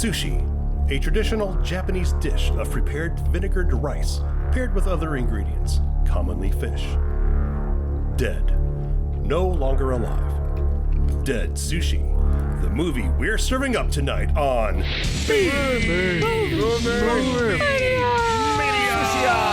Sushi, a traditional Japanese dish of prepared vinegared rice paired with other ingredients, commonly fish. Dead, no longer alive. Dead Sushi, the movie we're serving up tonight on B-Movie Maniac!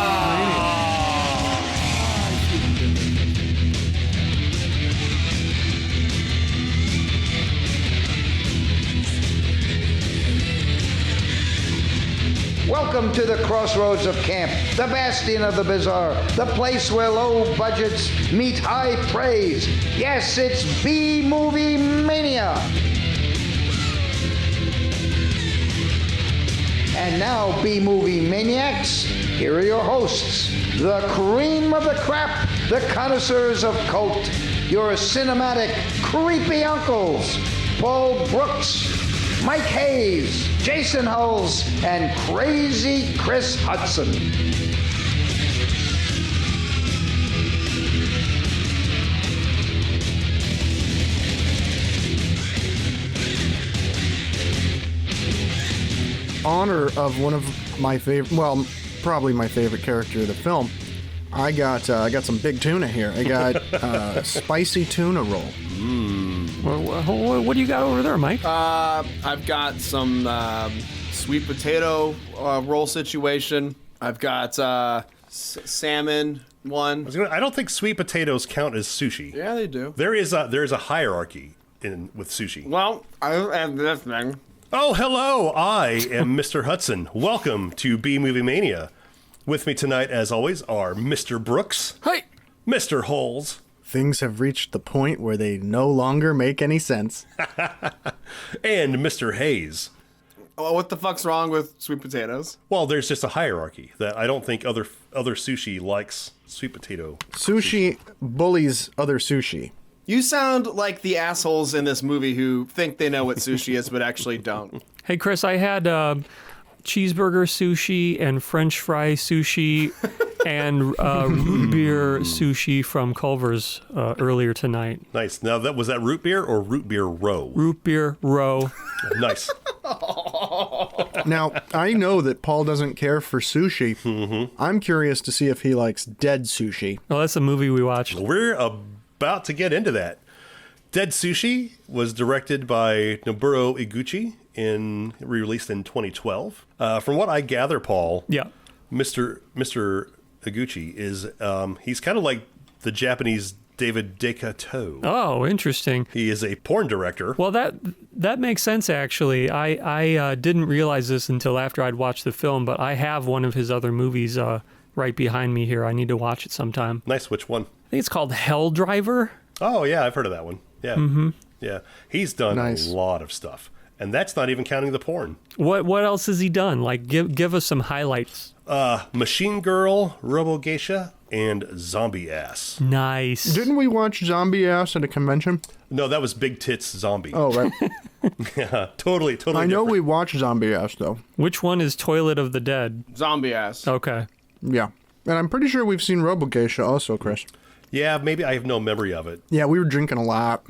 Welcome to the crossroads of camp, the bastion of the bizarre, the place where low budgets meet high praise. Yes, it's B-Movie Mania. And now, B-Movie Maniacs, here are your hosts, the cream of the crap, the connoisseurs of cult, your cinematic creepy uncles, Paul Brooks, Mike Hayes, Jason Huls, and Crazy Chris Hutson. Honor of one of my favorite, well, probably my favorite character of the film, I got some big tuna here. I got spicy tuna roll. What do you got over there, Mike? I've got some sweet potato roll situation. I've got salmon one. I don't think sweet potatoes count as sushi. Yeah, they do. There is a hierarchy with sushi. Well, I have this thing. Oh, hello! I am Mr. Hutson. Welcome to B-Movie Mania. With me tonight, as always, are Mr. Brooks. Hey! Mr. Huls. Things have reached the point where they no longer make any sense. And Mr. Hayes. Oh, what the fuck's wrong with sweet potatoes? Well, there's just a hierarchy that I don't think other sushi likes sweet potato. Sushi bullies other sushi. You sound like the assholes in this movie who think they know what sushi is but actually don't. Hey, Chris, I had cheeseburger sushi and French fry sushi and root beer sushi from Culver's earlier tonight. Nice. Now, was that root beer or root beer row? Root beer row. Nice. Now, I know that Paul doesn't care for sushi. Mm-hmm. I'm curious to see if he likes Dead Sushi. Well, that's a movie we watched. We're about to get into that. Dead Sushi was directed by Noboru Iguchi re-released in 2012. From what I gather, Paul, yeah, Mr. Iguchi is he's kind of like the Japanese David Decato. Oh, interesting. He is a porn director. Well, that makes sense, actually. I didn't realize this until after I'd watched the film, but I have one of his other movies right behind me here. I need to watch it sometime. Nice. Which one? I think it's called Hell Driver. Oh, yeah, I've heard of that one. Yeah. Mm-hmm. Yeah. He's done a lot of stuff. And that's not even counting the porn. What else has he done? Like, give us some highlights. Machine Girl, Robo Geisha, and Zombie Ass. Nice. Didn't we watch Zombie Ass at a convention? No, that was Big Tits Zombie. Oh, right. Yeah, totally I know different. we watched Zombie Ass, though. Which one is Toilet of the Dead? Zombie ass. Okay. Yeah. And I'm pretty sure we've seen Robo Geisha also, Chris. Yeah, maybe I have no memory of it. Yeah, we were drinking a lot.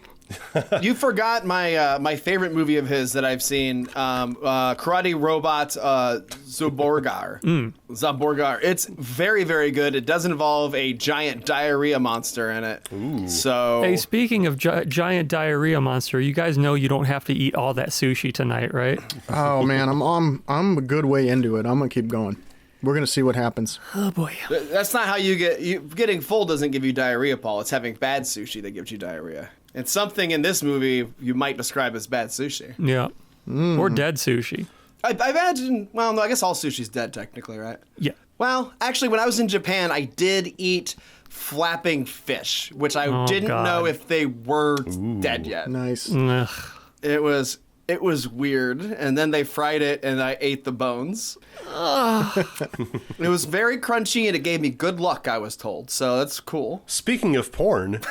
You forgot my favorite movie of his that I've seen, Karate Robot Zaborgar. Zaborgar. It's very, very good. It does involve a giant diarrhea monster in it. Ooh. So, hey, speaking of giant diarrhea monster, you guys know you don't have to eat all that sushi tonight, right? Oh, man, I'm a good way into it. I'm going to keep going. We're going to see what happens. Oh, boy. That's not how getting full doesn't give you diarrhea, Paul. It's having bad sushi that gives you diarrhea. And something in this movie you might describe as bad sushi. Yeah. Or dead sushi. I imagine, well, no, I guess all sushi's dead technically, right? Yeah. Well, actually, when I was in Japan, I did eat flapping fish, which I didn't know if they were dead yet. Nice. Ugh. It was weird, and then they fried it, and I ate the bones. It was very crunchy, and it gave me good luck, I was told, so that's cool. Speaking of porn,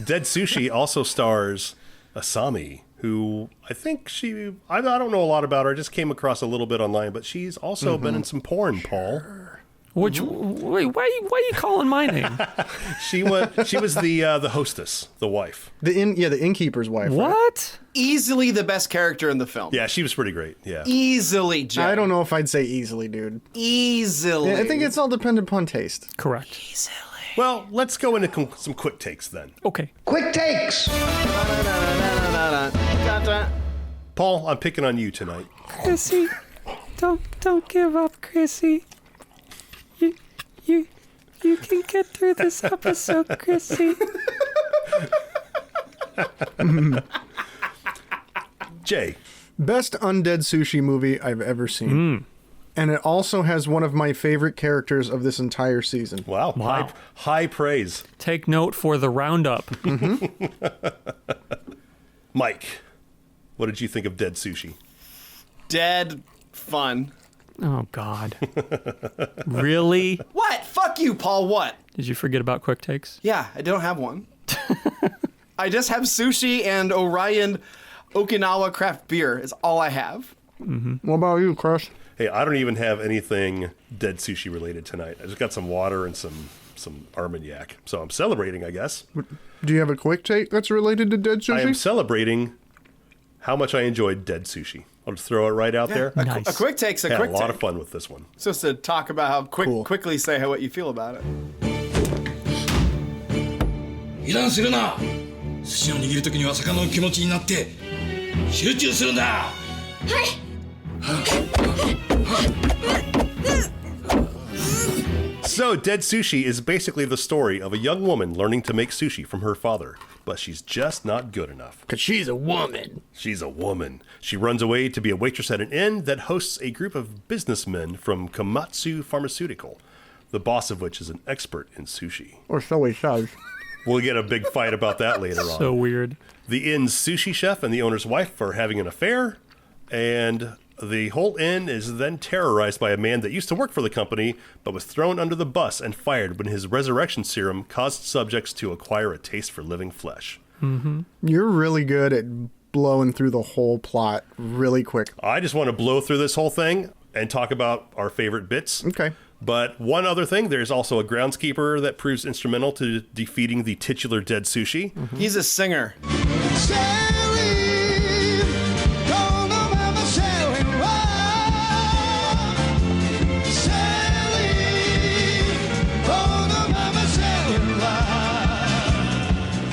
Dead Sushi also stars Asami, who I think I don't know a lot about her. I just came across a little bit online, but she's also been in some porn, Paul. Which wait, why are you calling my name? She was the hostess, the wife. The innkeeper's wife. Right? What? Easily the best character in the film. Yeah, she was pretty great. Yeah. Easily, Jay. I don't know if I'd say easily, dude. Easily. Yeah, I think it's all dependent upon taste. Correct. Easily. Well, let's go into some quick takes then. Okay. Quick takes. Paul, I'm picking on you tonight. Chrissy, don't give up, Chrissy. You can get through this episode, Chrissy. Jay. Best undead sushi movie I've ever seen. And it also has one of my favorite characters of this entire season. Wow. High praise. Take note for the roundup. Mike, what did you think of Dead Sushi? Dead fun. Oh, God. Really? What? Fuck you, Paul. What? Did you forget about quick takes? Yeah, I don't have one. I just have sushi and Orion Okinawa craft beer is all I have. What about you, Chris? Hey, I don't even have anything Dead Sushi related tonight. I just got some water and some Armagnac. So I'm celebrating, I guess. Do you have a quick take that's related to Dead Sushi? I am celebrating how much I enjoyed Dead Sushi. I'll just throw it right out there. Nice. A quick take's a Had quick a lot take. of fun with this one. It's just to talk about how Cool. quickly say what you feel about it. 油断するな寿司を握るときには魚の気持ちになって集中するんだ So, Dead Sushi is basically the story of a young woman learning to make sushi from her father, but she's just not good enough. Because she's a woman. She's a woman. She runs away to be a waitress at an inn that hosts a group of businessmen from Komatsu Pharmaceutical, the boss of which is an expert in sushi. Or so he says. We'll get a big fight about that later on. So weird. The inn's sushi chef and the owner's wife are having an affair, and the whole inn is then terrorized by a man that used to work for the company, but was thrown under the bus and fired when his resurrection serum caused subjects to acquire a taste for living flesh. You're really good at blowing through the whole plot really quick. I just want to blow through this whole thing and talk about our favorite bits. Okay. But one other thing, there's also a groundskeeper that proves instrumental to defeating the titular Dead Sushi. He's a singer.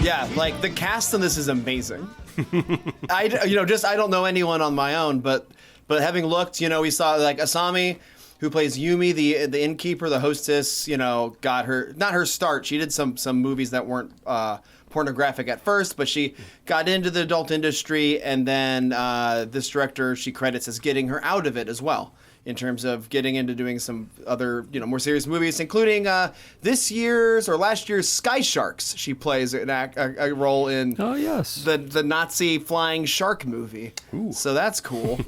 Yeah, like the cast in this is amazing. I don't know anyone on my own, but having looked, we saw like Asami, who plays Yumi, the innkeeper, the hostess. Got not her start. She did some movies that weren't pornographic at first, but she got into the adult industry, and then this director she credits as getting her out of it as well, in terms of getting into doing some other, more serious movies, including this year's or last year's Sky Sharks. She plays a role in Oh, yes. the Nazi flying shark movie. So that's cool.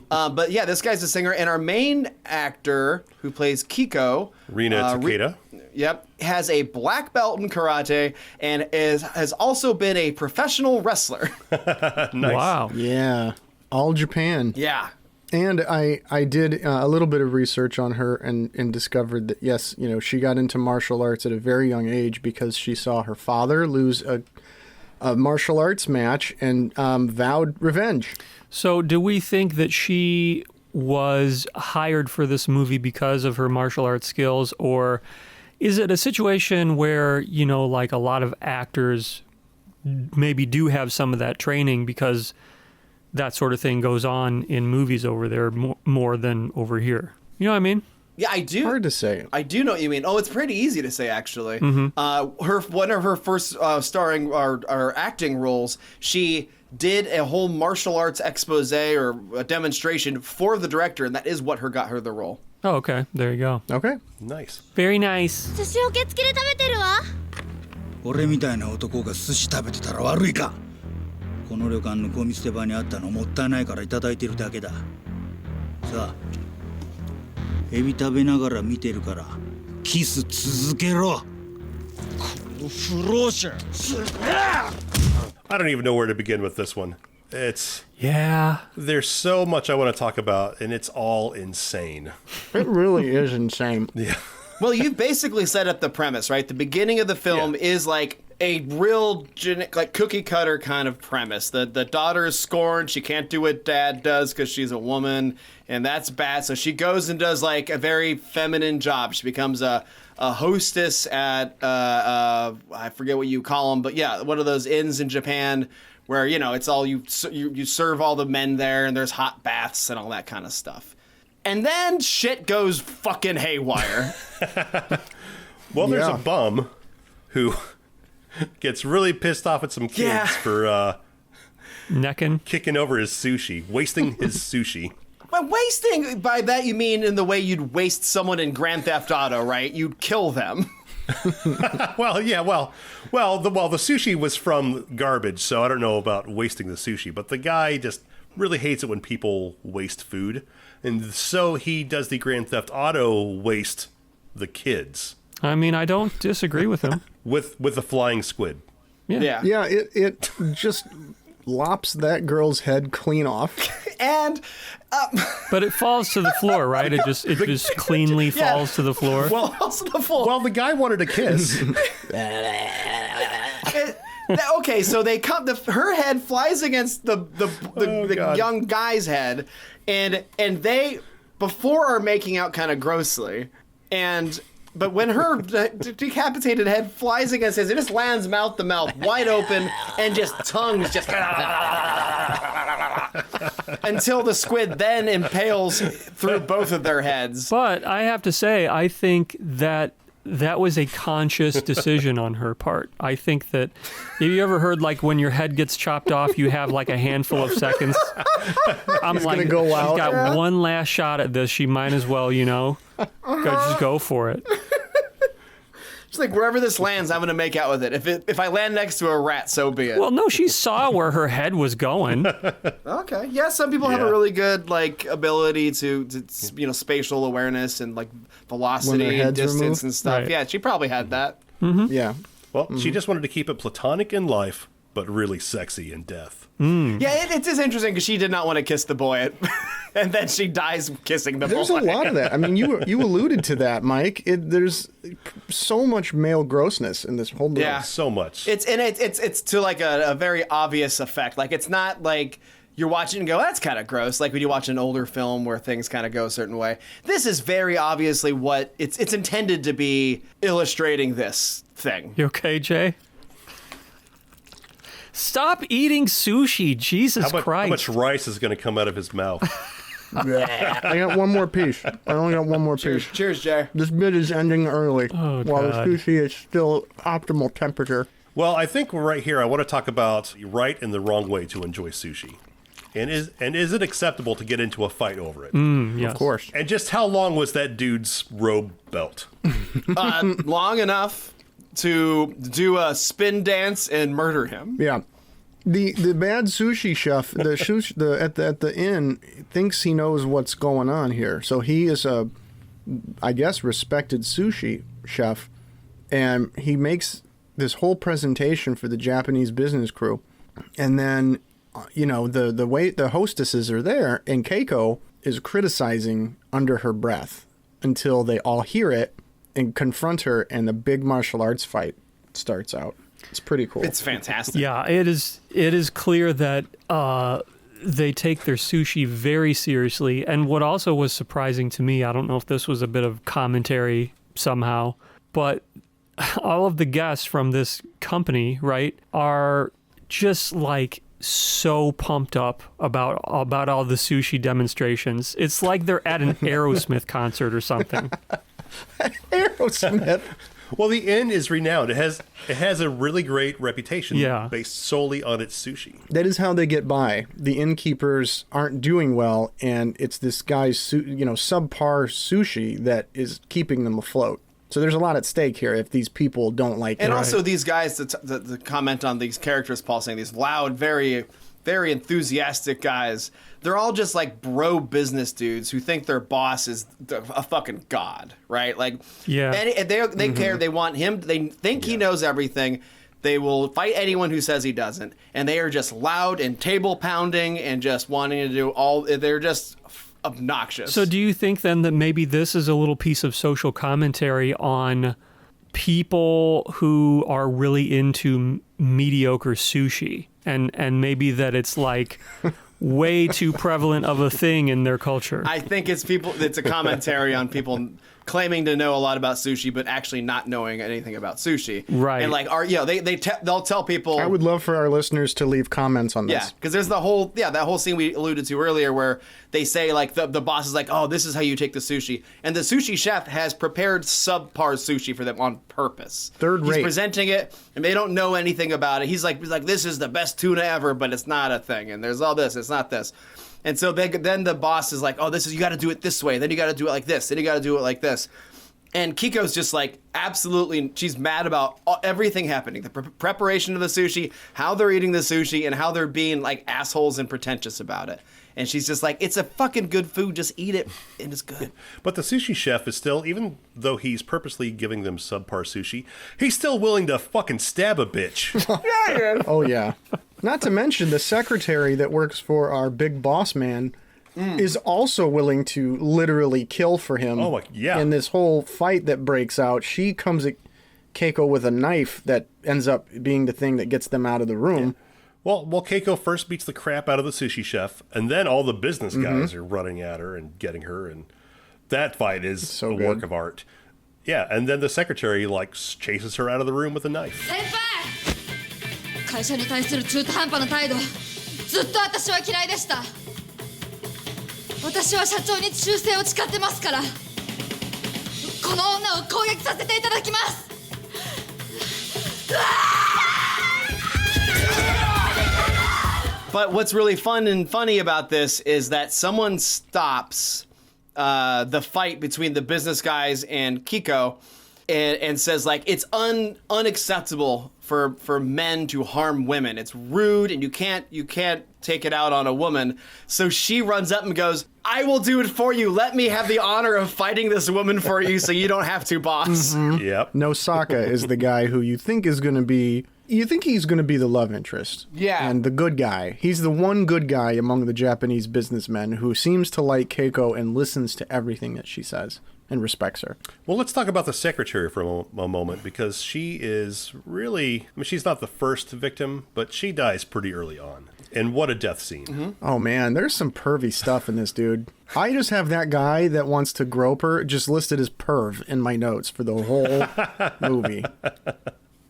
But yeah, this guy's a singer, and our main actor who plays Kiko, Rina Takeda. Yep, has a black belt in karate and has also been a professional wrestler. Nice. Wow. Yeah. All Japan. Yeah. And I did a little bit of research on her and discovered that, yes, she got into martial arts at a very young age because she saw her father lose a martial arts match and vowed revenge. So do we think that she was hired for this movie because of her martial arts skills, or is it a situation where, like a lot of actors maybe do have some of that training because that sort of thing goes on in movies over there more than over here? You know what I mean? Yeah, I do. Hard to say. I do know what you mean. Oh, it's pretty easy to say, actually. One of her first starring or acting roles, she did a whole martial arts expose or a demonstration for the director, and that is what got her the role. Oh, okay. There you go. Okay. Nice. Very nice. 寿司を受付で食べてるわ。俺みたいな男が寿司食べてたら悪いかこの旅館のゴミ捨て場にあったのもったいないからいただいてるだけださあエビ食べながら見てるからキス続けろこの不老者 I don't even know where to begin with this one. Yeah. There's so much I want to talk about, and it's all insane. It really is insane. Yeah. Well, you've basically set up the premise, right? The beginning of the film is like a real like cookie cutter kind of premise. The daughter is scorned. She can't do what dad does because she's a woman, and that's bad. So she goes and does like a very feminine job. She becomes a hostess at I forget what you call them, but yeah, one of those inns in Japan where, you know, it's all you serve all the men there, and there's hot baths and all that kind of stuff. And then shit goes fucking haywire. Well, there's a bum who gets really pissed off at some kids for necking, kicking over his sushi, wasting his sushi. But wasting, by that you mean in the way you'd waste someone in Grand Theft Auto, right? You'd kill them. Well, yeah, the sushi was from garbage, so I don't know about wasting the sushi, but the guy just really hates it when people waste food, and so he does the Grand Theft Auto waste the kids. I mean, I don't disagree with him. with the flying squid. Yeah. Yeah, it just lops that girl's head clean off. And but it falls to the floor, right? It just cleanly falls to the floor. Well, also the floor. Well, the guy wanted a kiss. Okay, so they come. Her head flies against the young guy's head, and they before are making out kind of grossly, but when her decapitated head flies against his, it just lands mouth to mouth, wide open, and just tongues just until the squid then impales through both of their heads. But I have to say, I think that was a conscious decision on her part. I think that, have you ever heard like when your head gets chopped off, you have like a handful of seconds? I'm like, gonna go out. She's got one last shot at this. She might as well, just go for it. It's like wherever this lands, I'm going to make out with it. If I land next to a rat, so be it. Well, no, she saw where her head was going. Okay. Yeah, some people have a really good like ability to spatial awareness and like velocity and distance and stuff. Right. Yeah, she probably had that. Mm-hmm. Yeah. Well, she just wanted to keep it platonic in life, but really sexy in death. Yeah, it is interesting because she did not want to kiss the boy, and then she dies kissing the boy. There's a lot of that. I mean, you alluded to that, Mike. There's so much male grossness in this whole movie. Yeah. So much. It's to like a very obvious effect. Like it's not like you're watching and go, that's kind of gross. Like when you watch an older film where things kind of go a certain way. This is very obviously what it's intended to be, illustrating this thing. You okay, Jay? Stop eating sushi, Jesus Christ. How much rice is going to come out of his mouth? I got one more piece. I only got one more piece. Cheers, Jay. This bit is ending early while the sushi is still optimal temperature. Well, I think right here I want to talk about right and the wrong way to enjoy sushi. And is it acceptable to get into a fight over it? Yes. Of course. And just how long was that dude's robe belt? Long enough to do a spin dance and murder him. Yeah. The bad sushi chef, at the inn, thinks he knows what's going on here. So he is a, I guess, respected sushi chef, and he makes this whole presentation for the Japanese business crew. And then, the way the hostesses are there, and Keiko is criticizing under her breath until they all hear it and confront her, and the big martial arts fight starts out. It's pretty cool. It's fantastic. Yeah, it is clear that they take their sushi very seriously. And what also was surprising to me, I don't know if this was a bit of commentary somehow, but all of the guests from this company, right, are just like so pumped up about all the sushi demonstrations. It's like they're at an Aerosmith concert or something. Aerosmith. Well, the inn is renowned. It has a really great reputation based solely on its sushi. That is how they get by. The innkeepers aren't doing well, and it's this guy's subpar sushi that is keeping them afloat. So there's a lot at stake here if these people don't like it. And also these guys, to comment on these characters, Paul saying, these loud, very, very enthusiastic guys, they're all just like bro business dudes who think their boss is a fucking god, right? Like, and they care, they want him, they think he knows everything. They will fight anyone who says he doesn't. And they are just loud and table pounding and just wanting to do they're just obnoxious. So do you think then that maybe this is a little piece of social commentary on people who are really into mediocre sushi, and maybe that it's like way too prevalent of a thing in their culture? I think it's a commentary on people claiming to know a lot about sushi, but actually not knowing anything about sushi. Right. And like, they'll tell people. I would love for our listeners to leave comments on this. Yeah, because there's that whole scene we alluded to earlier where they say like the boss is like, oh, this is how you take the sushi, and the sushi chef has prepared subpar sushi for them on purpose. Third rate. He's presenting it, and they don't know anything about it. He's like, this is the best tuna ever, but it's not a thing, and there's all this, it's not this. And so then the boss is like, oh, you got to do it this way. Then you got to do it like this. Then you got to do it like this. And Kiko's just like, absolutely, she's mad about everything happening. The preparation of the sushi, how they're eating the sushi, and how they're being like assholes and pretentious about it. And she's just like, it's a fucking good food. Just eat it, and it's good. But the sushi chef is still, even though he's purposely giving them subpar sushi, he's still willing to fucking stab a bitch. Oh, yeah. Not to mention the secretary that works for our big boss man is also willing to literally kill for him. Oh, yeah. In this whole fight that breaks out, she comes at Keiko with a knife that ends up being the thing that gets them out of the room. Yeah. Well, Keiko first beats the crap out of the sushi chef, and then all the business guys are running at her and getting her, and that fight is so a work of art. Yeah, and then the secretary chases her out of the room with a knife. 会社に対する中途半端な態度、ずっと私は嫌いでした。私は社長に忠誠を誓ってますから、この女を攻撃させていただきます。But what's really fun and funny about this is that someone stops the fight between the business guys and Kiko and says, like, it's unacceptable for men to harm women. It's rude, and you can't take it out on a woman. So she runs up and goes, I will do it for you. Let me have the honor of fighting this woman for you so you don't have to, boss. Yep. Nosaka is the guy who you think he's going to be the love interest. Yeah. And the good guy. He's the one good guy among the Japanese businessmen who seems to like Keiko and listens to everything that she says and respects her. Well, let's talk about the secretary for a moment, because she is really, she's not the first victim, but she dies pretty early on. And what a death scene. Mm-hmm. Oh, man, there's some pervy stuff in this, dude. I just have that guy that wants to grope her just listed as perv in my notes for the whole movie.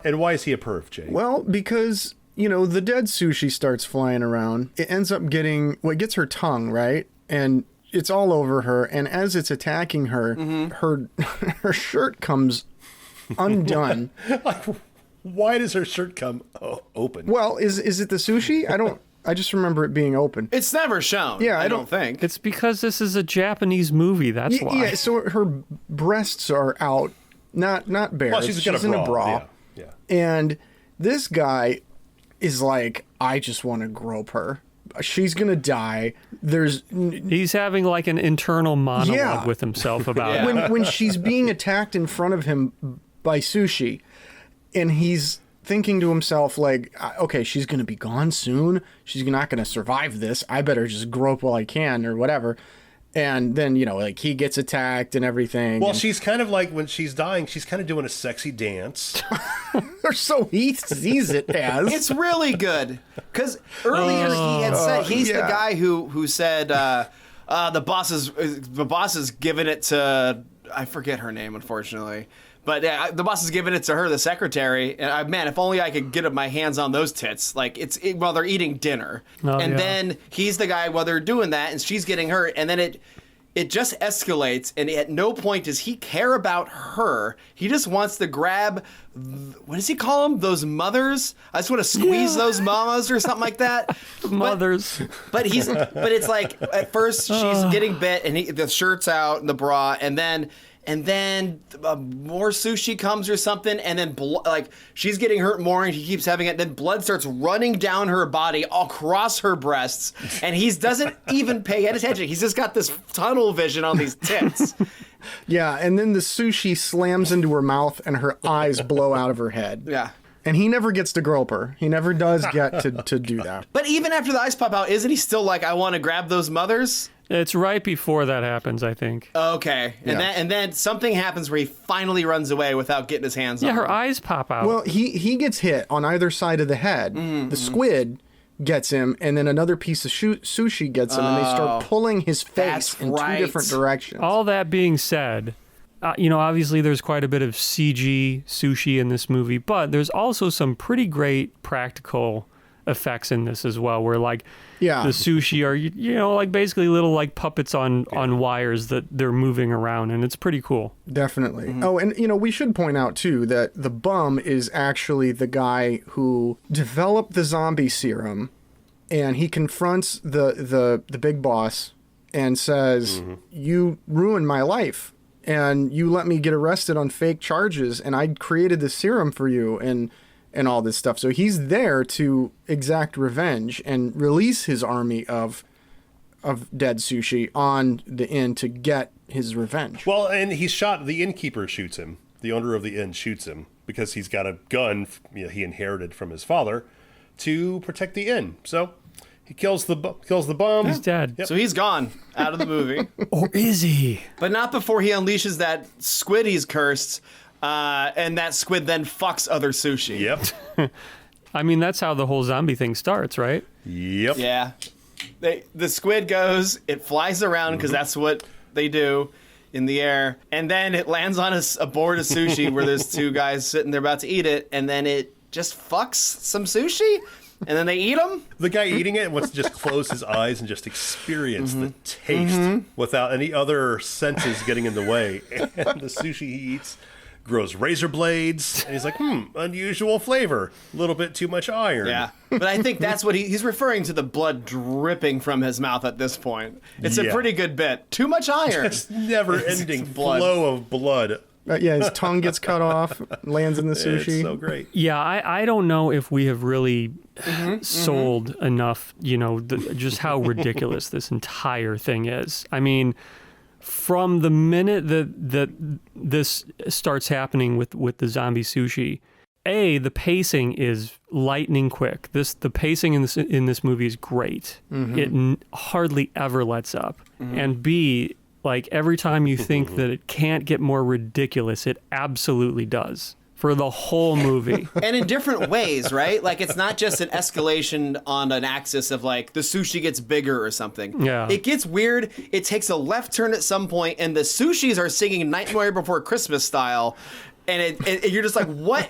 And why is he a perv, Jay? Well, because, the dead sushi starts flying around. It ends up it gets her tongue, right? And it's all over her. And as it's attacking her, her shirt comes undone. Why does her shirt come open? Well, is it the sushi? I just remember it being open. It's never shown. Yeah, I don't think. It's because this is a Japanese movie, that's why. Yeah, so her breasts are out, not bare. Well, she's in a bra. Yeah. And this guy is like, I just want to grope her. She's going to die. He's having like an internal monologue with himself about it. When she's being attacked in front of him by sushi, and he's thinking to himself, like, okay, she's going to be gone soon. She's not going to survive this. I better just grope while I can or whatever. And then, he gets attacked and everything. Well, she's kind of like, when she's dying, she's kind of doing a sexy dance. Or so he sees it as. It's really good. Because earlier he had said, he's the guy who said, the boss is giving it to, I forget her name, unfortunately. But the boss is giving it to her, the secretary. And man, if only I could get my hands on those tits. Like, while they're eating dinner. Then he's the guy while they're doing that, and she's getting hurt. And then it just escalates, and at no point does he care about her. He just wants to grab, what does he call them? Those mothers? I just want to squeeze those mamas or something like that. Mothers. But it's like, at first she's getting bit, and the shirt's out and the bra, and then more sushi comes or something, and then she's getting hurt more, and he keeps having it. Then blood starts running down her body across her breasts, and he doesn't even pay attention. He's just got this tunnel vision on these tits. Yeah, and then the sushi slams into her mouth, and her eyes blow out of her head. Yeah. And he never gets to grope her. He never does get to do that. But even after the eyes pop out, isn't he still like, I want to grab those mothers? It's right before that happens, I think. Okay, and then something happens where he finally runs away without getting his hands on Yeah, her him. eyes pop out. Well, he gets hit on either side of the head. The squid gets him, and then another piece of sushi gets him, and they start pulling his face That's in right. two different directions. All that being said, obviously there's quite a bit of CG sushi in this movie, but there's also some pretty great practical effects in this as well, where like the sushi are like basically little like puppets on wires that they're moving around, and it's pretty cool. Definitely. Oh, and we should point out too that the bum is actually the guy who developed the zombie serum, and he confronts the big boss and says, "You ruined my life, and you let me get arrested on fake charges, and I created the serum for you," and all this stuff. So he's there to exact revenge and release his army of dead sushi on the inn to get his revenge. Well, and he's shot. The innkeeper shoots him. The owner of the inn shoots him because he's got a gun he inherited from his father to protect the inn. So he kills the bum. He's dead. So he's gone out of the movie. Or is he? But not before he unleashes that squid he's cursed, and that squid then fucks other sushi. Yep. I mean, that's how the whole zombie thing starts, right? Yep. Yeah. The squid goes, it flies around because that's what they do in the air, and then it lands on a board of sushi where there's two guys sitting there about to eat it, and then it just fucks some sushi, and then they eat them. The guy eating it wants to just close his eyes and just experience the taste without any other senses getting in the way. And the sushi he eats grows razor blades, and he's like, unusual flavor, a little bit too much iron. Yeah, but I think that's what he's referring to, the blood dripping from his mouth at this point. It's a pretty good bit. Too much iron. It's never-ending blood. flow of blood. His tongue gets cut off, lands in the sushi. It's so great. Yeah, I don't know if we have really sold enough, just how ridiculous this entire thing is. I mean, from the minute that this starts happening with the zombie sushi, the pacing is lightning quick. The pacing in this movie is great. It hardly ever lets up. And B, like every time you think that it can't get more ridiculous, it absolutely does. For the whole movie. And in different ways, right? Like, it's not just an escalation on an axis of, like, the sushi gets bigger or something. Yeah. It gets weird. It takes a left turn at some point, and the sushis are singing Nightmare Before Christmas style. And you're just like, what?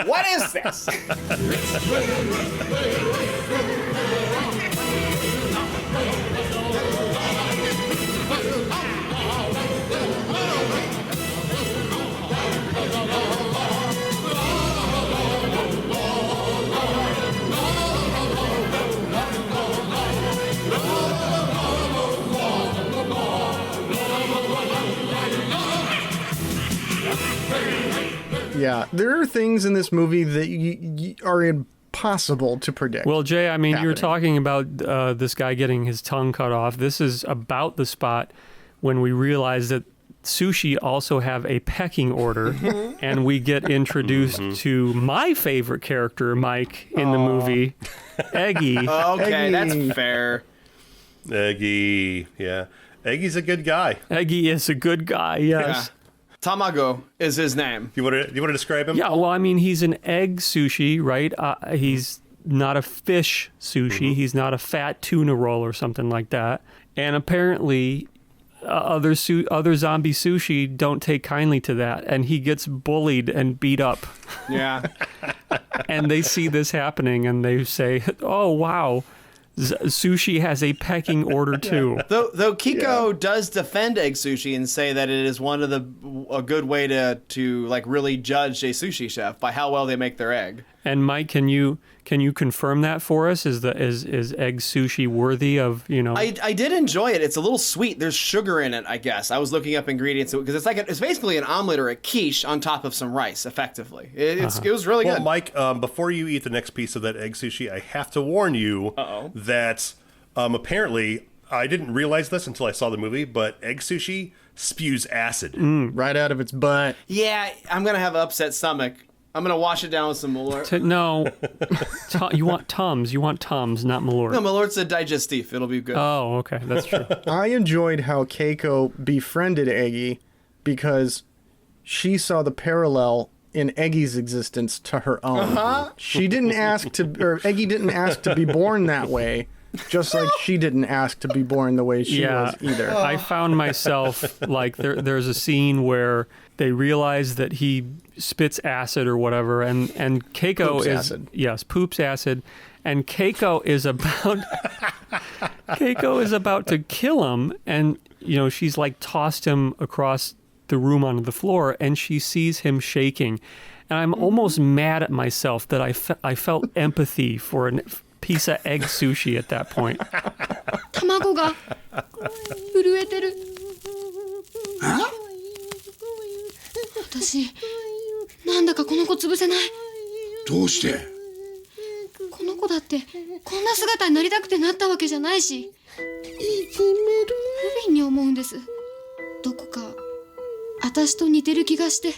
What is this? Yeah, there are things in this movie that are impossible to predict. Well, Jay, I mean, you were happening. talking about this guy getting his tongue cut off. This is about the spot when we realize that sushi also have a pecking order, and we get introduced to my favorite character, Mike, in the movie, Eggy. Okay, Eggy. that's fair. Eggy, yeah. Eggy's a good guy. Eggy is a good guy, yes. Tamago is his name. You want to describe him? Yeah, well, I mean, he's an egg sushi, right? He's not a fish sushi. He's not a fat tuna roll or something like that. And apparently, other zombie sushi don't take kindly to that, and he gets bullied and beat up. Yeah. And they see this happening, and they say, "Oh, wow, sushi has a pecking order too." Though Kiko does defend egg sushi and say that it is one of a good way to like really judge a sushi chef by how well they make their egg. And Mike, can you confirm that for us? Is egg sushi worthy of, I did enjoy it. It's a little sweet. There's sugar in it, I guess. I was looking up ingredients because it's basically an omelet or a quiche on top of some rice, effectively. It was really good. Well, Mike, before you eat the next piece of that egg sushi, I have to warn you that apparently, I didn't realize this until I saw the movie, but egg sushi spews acid. Right out of its butt. Yeah, I'm gonna have an upset stomach. I'm going to wash it down with some Malort. You want Tums. You want Tums, not Malort. No, Malort's a digestif. It'll be good. Oh, okay. That's true. I enjoyed how Keiko befriended Eggy because she saw the parallel in Eggy's existence to her own. She didn't ask or Eggy didn't ask to be born that way, just like she didn't ask to be born the way she was either. I found myself like there's a scene where they realize that he spits acid or whatever, and Keiko Poops is acid. Yes, poops acid, and Keiko is about to kill him, and she's like tossed him across the room onto the floor, and she sees him shaking, and I'm almost mad at myself that I felt empathy for a piece of egg sushi at that point. 卵が震えてる。私なんだかこの子潰せない。どうして？この子だってこんな姿になりたくてなったわけじゃないし、いじめる。不憫に思うんです。どこか私と似てる気がして。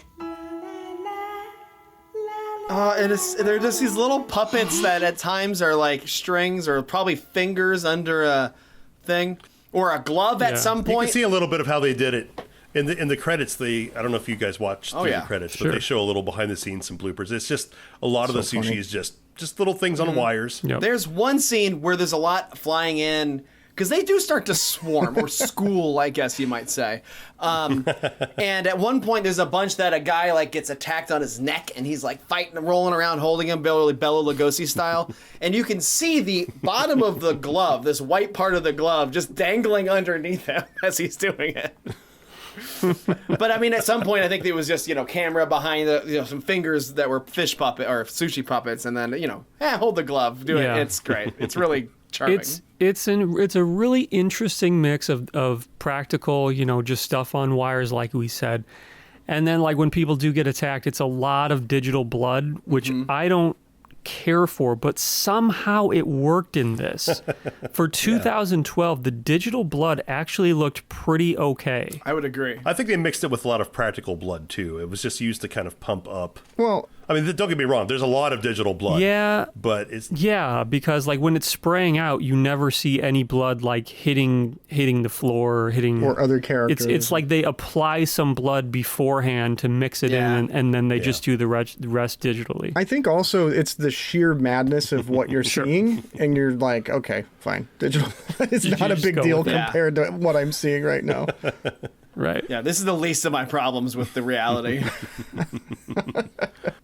And they're just these little puppets that at times are like strings or probably fingers under a thing or a glove at some You point. can see a little bit of how they did it in the credits. I don't know if you guys watched the credits, but they show a little behind the scenes, some bloopers. It's just a lot of the sushi is just little things on wires. Yep. There's one scene where there's a lot flying in because they do start to swarm or school, I guess you might say. And at one point, there's a bunch that a guy like gets attacked on his neck, and he's like fighting and rolling around, holding him, Bela Lugosi style. And you can see the bottom of the glove, this white part of the glove, just dangling underneath him as he's doing it. But I mean, at some point, I think there was just camera behind some fingers that were fish puppet or sushi puppets, and then hold the glove, do it. It's great. It's really charming. It's a really interesting mix of practical, just stuff on wires, like we said, and then like when people do get attacked, it's a lot of digital blood, which I don't care for, but somehow it worked in this. For 2012, the digital blood actually looked pretty okay. I would agree. I think they mixed it with a lot of practical blood too. It was just used to kind of pump up. Well, I mean, don't get me wrong. There's a lot of digital blood. Yeah, but it's because like when it's spraying out, you never see any blood like hitting the floor, or other characters. It's like they apply some blood beforehand to mix it in, and then they just do the rest digitally. I think also it's the sheer madness of what you're seeing, and you're like, okay, fine, digital. It's not a big deal compared to what I'm seeing right now. Right. Yeah, this is the least of my problems with the reality.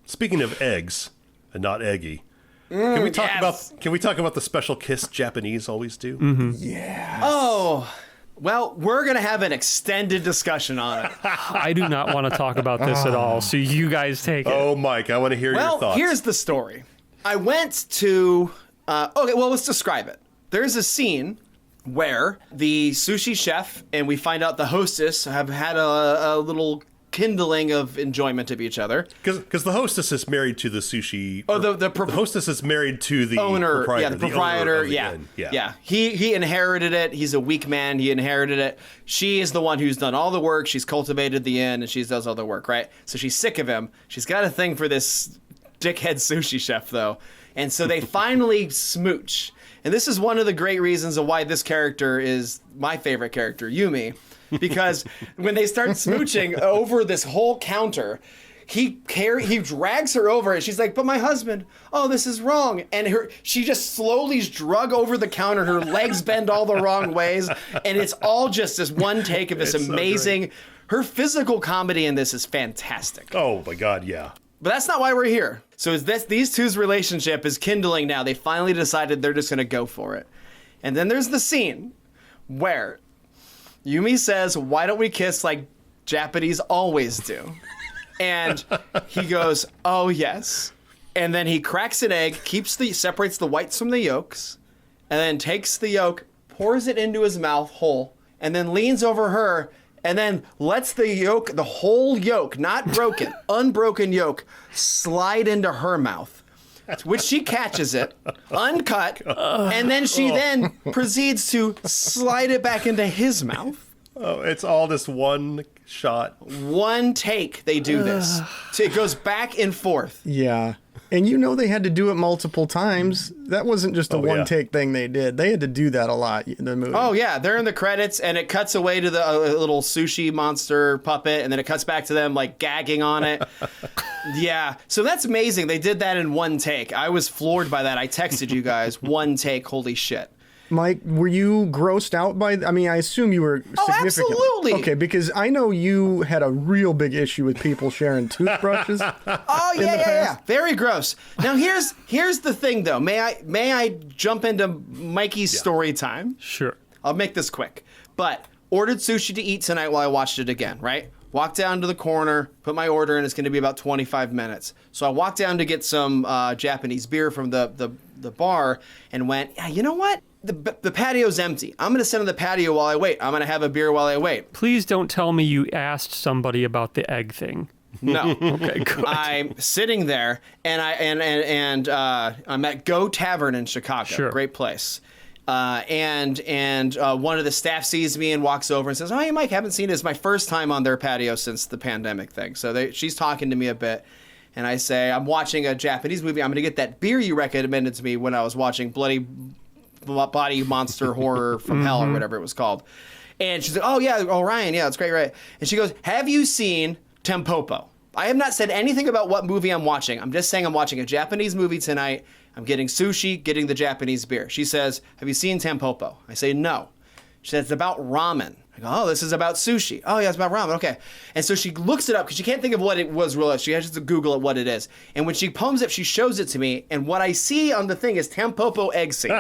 Speaking of eggs, and not eggy, can we talk about the special kiss Japanese always do? Mm-hmm. Yeah. Oh, well, we're gonna have an extended discussion on it. I do not want to talk about this at all, so you guys take it. Oh, Mike, I want to hear your thoughts. Well, here's the story. I went to. Let's describe it. There's a scene where the sushi chef and we find out the hostess have had a little kindling of enjoyment of each other. Because the hostess is married to the sushi. Oh, the hostess is married to the owner. Proprietor, Yeah, the proprietor. The owner of the inn. Yeah. He inherited it. He's a weak man. He inherited it. She is the one who's done all the work. She's cultivated the inn, and she does all the work, right? So she's sick of him. She's got a thing for this dickhead sushi chef, though. And so they finally smooch. And this is one of the great reasons of why this character is my favorite character, Yumi. Because when they start smooching over this whole counter, he drags her over and she's like, but my husband, oh, this is wrong. And she just slowly drug over the counter. Her legs bend all the wrong ways. And it's all just this one take of this amazing. Her physical comedy in this is fantastic. Oh, my God, yeah. But that's not why we're here. So these two's relationship is kindling now. They finally decided they're just going to go for it. And then there's the scene where Yumi says, why don't we kiss like Japanese always do? And he goes, oh, yes. And then he cracks an egg, separates the whites from the yolks, and then takes the yolk, pours it into his mouth whole, and then leans over her and then lets the whole yolk, not broken, unbroken yolk, slide into her mouth, which she catches it, uncut, and then she then proceeds to slide it back into his mouth. Oh, it's all this one shot. One take they do this. So it goes back and forth. Yeah. And they had to do it multiple times. That wasn't just a one-take thing they did. They had to do that a lot in the movie. Oh, yeah. They're in the credits, and it cuts away to the little sushi monster puppet, and then it cuts back to them, like, gagging on it. Yeah. So that's amazing. They did that in one take. I was floored by that. I texted you guys. One take. Holy shit. Mike, were you grossed out by... I mean, I assume you were significantly... absolutely. Okay, because I know you had a real big issue with people sharing toothbrushes. Oh, yeah. Very gross. Now, here's the thing, though. May I jump into Mikey's story time? Sure. I'll make this quick. But ordered sushi to eat tonight while I watched it again, right? Walked down to the corner, put my order in. It's going to be about 25 minutes. So I walked down to get some Japanese beer from the bar and went, yeah, you know what? The patio's empty. I'm going to sit on the patio while I wait. I'm going to have a beer while I wait. Please don't tell me you asked somebody about the egg thing. No. Okay, good. I'm sitting there, and I'm at Go Tavern in Chicago. Sure. Great place. And one of the staff sees me and walks over and says, "Oh, hey, Mike, haven't seen it. It's my first time on their patio since the pandemic thing." So she's talking to me a bit. And I say, "I'm watching a Japanese movie. I'm going to get that beer you recommended to me when I was watching Bloody Body Monster Horror from Hell," or whatever it was called. And she's like, "Oh, yeah. Oh, Ryan. Yeah, it's great, right?" And she goes, "Have you seen Tampopo?" I have not said anything about what movie I'm watching. I'm just saying I'm watching a Japanese movie tonight. I'm getting sushi, getting the Japanese beer. She says, "Have you seen Tampopo?" I say, "No." She says, "It's about ramen." I go, "Oh, this is about sushi." "Oh, yeah, it's about ramen." Okay. And so she looks it up because she can't think of what it was real. She has to Google it what it is. And when she poems it, she shows it to me. And what I see on the thing is Tampopo egg scene.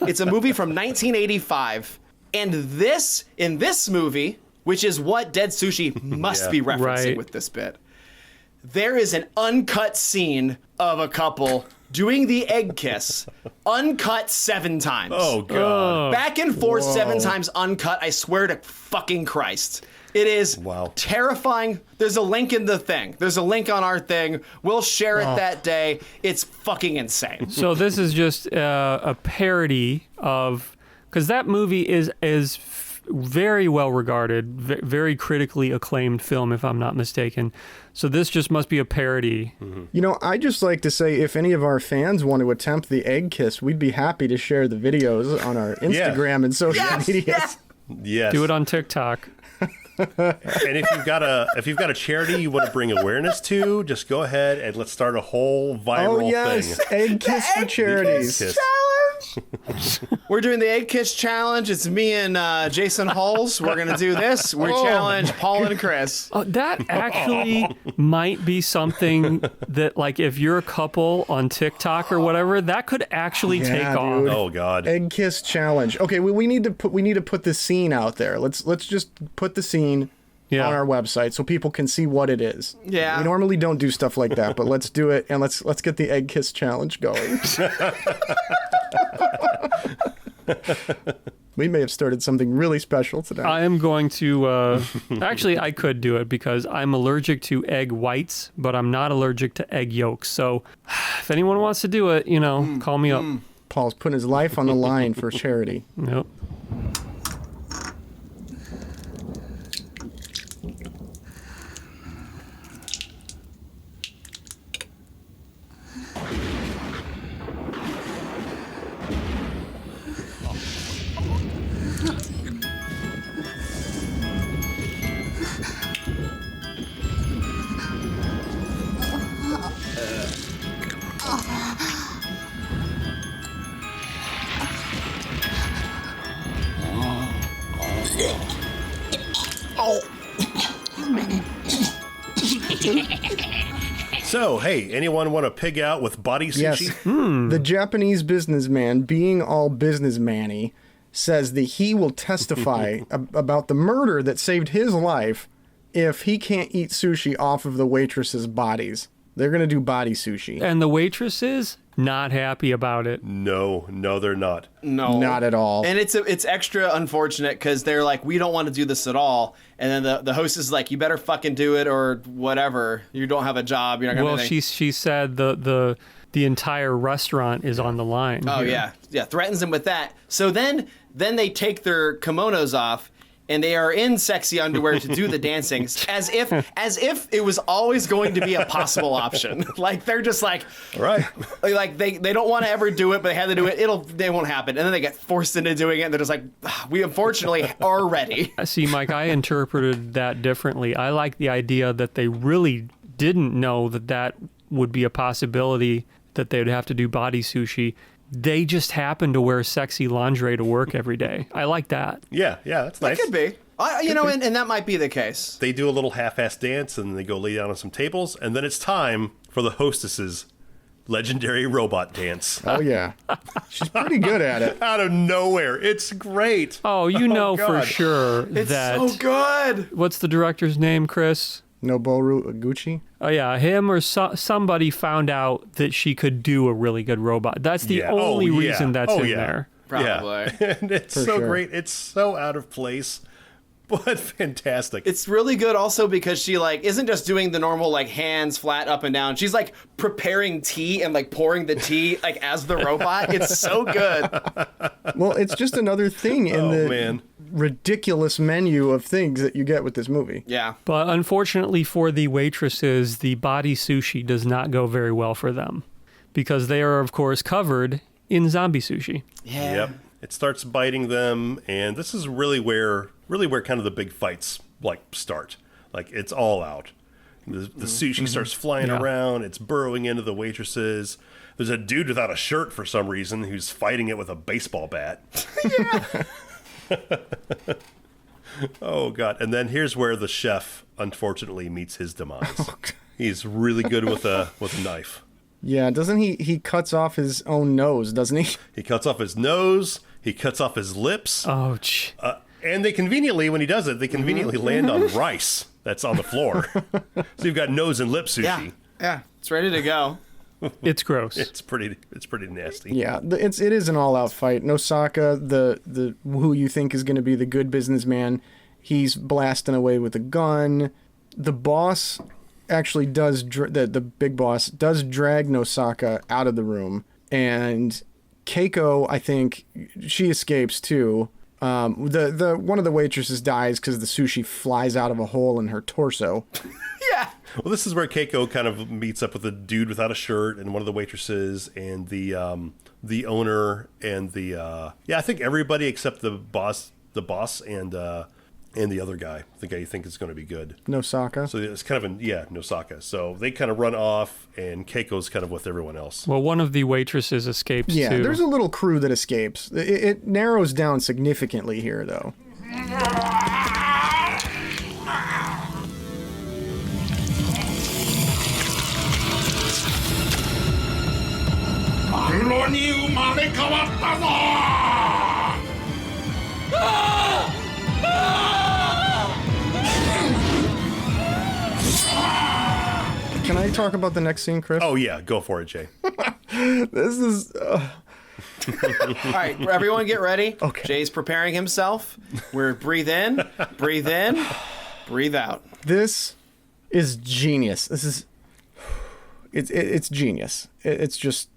It's a movie from 1985. And in this movie, which is what Dead Sushi must be referencing with this bit, there is an uncut scene of a couple doing the egg kiss, uncut 7 times. Oh, God. Back and forth 7 times uncut. I swear to fucking Christ. It is terrifying. There's a link in the thing. There's a link on our thing. We'll share it that day. It's fucking insane. So this is just a parody of... Because that movie is very well regarded, very critically acclaimed film, if I'm not mistaken. So this just must be a parody. Mm-hmm. I just like to say, if any of our fans want to attempt the egg kiss, we'd be happy to share the videos on our Instagram and social media. Yes. Do it on TikTok. And if you've got a charity you want to bring awareness to, just go ahead and let's start a whole viral thing. Egg kiss for charities. We're doing the egg kiss challenge. It's me and Jason Huls. We're gonna do this. We challenge Paul and Chris. That actually might be something that, like, if you're a couple on TikTok or whatever, that could actually take off. Oh, God. Egg kiss challenge. Okay, we need to put the scene out there. Let's just put the scene on our website so people can see what it is. Yeah. We normally don't do stuff like that, but let's do it, and let's get the egg kiss challenge going. We may have started something really special today. I am going to... actually, I could do it because I'm allergic to egg whites, but I'm not allergic to egg yolks. So if anyone wants to do it, call me up. Paul's putting his life on the line for charity. Yep. So, hey, anyone want to pig out with body sushi? Yes. The Japanese businessman, being all businessman-y, says that he will testify about the murder that saved his life if he can't eat sushi off of the waitresses' bodies. They're going to do body sushi. And the waitresses, not happy about it. No, they're not. No. Not at all. And it's extra unfortunate because they're like, "We don't want to do this at all." And then the host is like, "You better fucking do it or whatever. You don't have a job. You're not going to." Well, she said the entire restaurant is on the line. Oh, here. yeah. Threatens them with that. So then they take their kimonos off, and they are in sexy underwear to do the dancing, as if it was always going to be a possible option. Like they're just like, Right. like they don't want to ever do it, but they had to do it. They won't happen, and then they get forced into doing it. And they're just like, we unfortunately are ready. See, Mike, I interpreted that differently. I like the idea that they really didn't know that would be a possibility, that they would have to do body sushi. They just happen to wear sexy lingerie to work every day. I like that. Yeah, that's nice. That could be. And that might be the case. They do a little half-assed dance, and they go lay down on some tables, and then it's time for the hostess's legendary robot dance. Oh, yeah. She's pretty good at it. Out of nowhere. It's great. Oh, you know for God. sure It's that... so good. What's the director's name, Chris? Noboru Iguchi. Oh, yeah, him or somebody found out that she could do a really good robot. That's the only reason that's in there. Probably. Yeah. And it's For so sure. great. It's so out of place, but fantastic. It's really good also because she like isn't just doing the normal like hands flat up and down. She's like preparing tea and like pouring the tea like as the robot. It's so good. Well, it's just another thing in the man. ridiculous menu of things that you get with this movie. Yeah. But unfortunately for the waitresses, the body sushi does not go very well for them because they are, of course, covered in zombie sushi. Yeah. Yep. It starts biting them, and this is really where kind of the big fights like start. Like it's all out. The sushi starts flying around. It's burrowing into the waitresses. There's a dude without a shirt for some reason who's fighting it with a baseball bat. Oh God! And then here's where the chef unfortunately meets his demise. He's really good with a knife. Yeah, doesn't he cuts off his own nose, doesn't he? He cuts off his nose. He cuts off his lips. Oh, And they conveniently, when he does it, they conveniently land on rice that's on the floor. So you've got nose and lip sushi. Yeah. Yeah. It's ready to go. it's gross. It's pretty nasty. Yeah, it is an all-out fight. Nosaka, the who you think is going to be the good businessman, he's blasting away with a gun. The boss actually does the big boss does drag Nosaka out of the room, and Keiko, I think she escapes too. The one of the waitresses dies because the sushi flies out of a hole in her torso. Yeah. Well, this is where Keiko kind of meets up with a dude without a shirt and one of the waitresses and the owner and I think everybody except the boss and the other guy. The guy you think is going to be good. Nosaka. So it's kind of Nosaka. So they kind of run off, and Keiko's kind of with everyone else. Well, one of the waitresses escapes Yeah, too. there's a little crew that escapes. It narrows down significantly here, though. Can I talk about the next scene, Chris? Oh yeah, go for it, Jay. This is... All right, everyone get ready. Okay. Jay's preparing himself. We're breathe in, breathe out. This is genius. This is... It's genius. It's just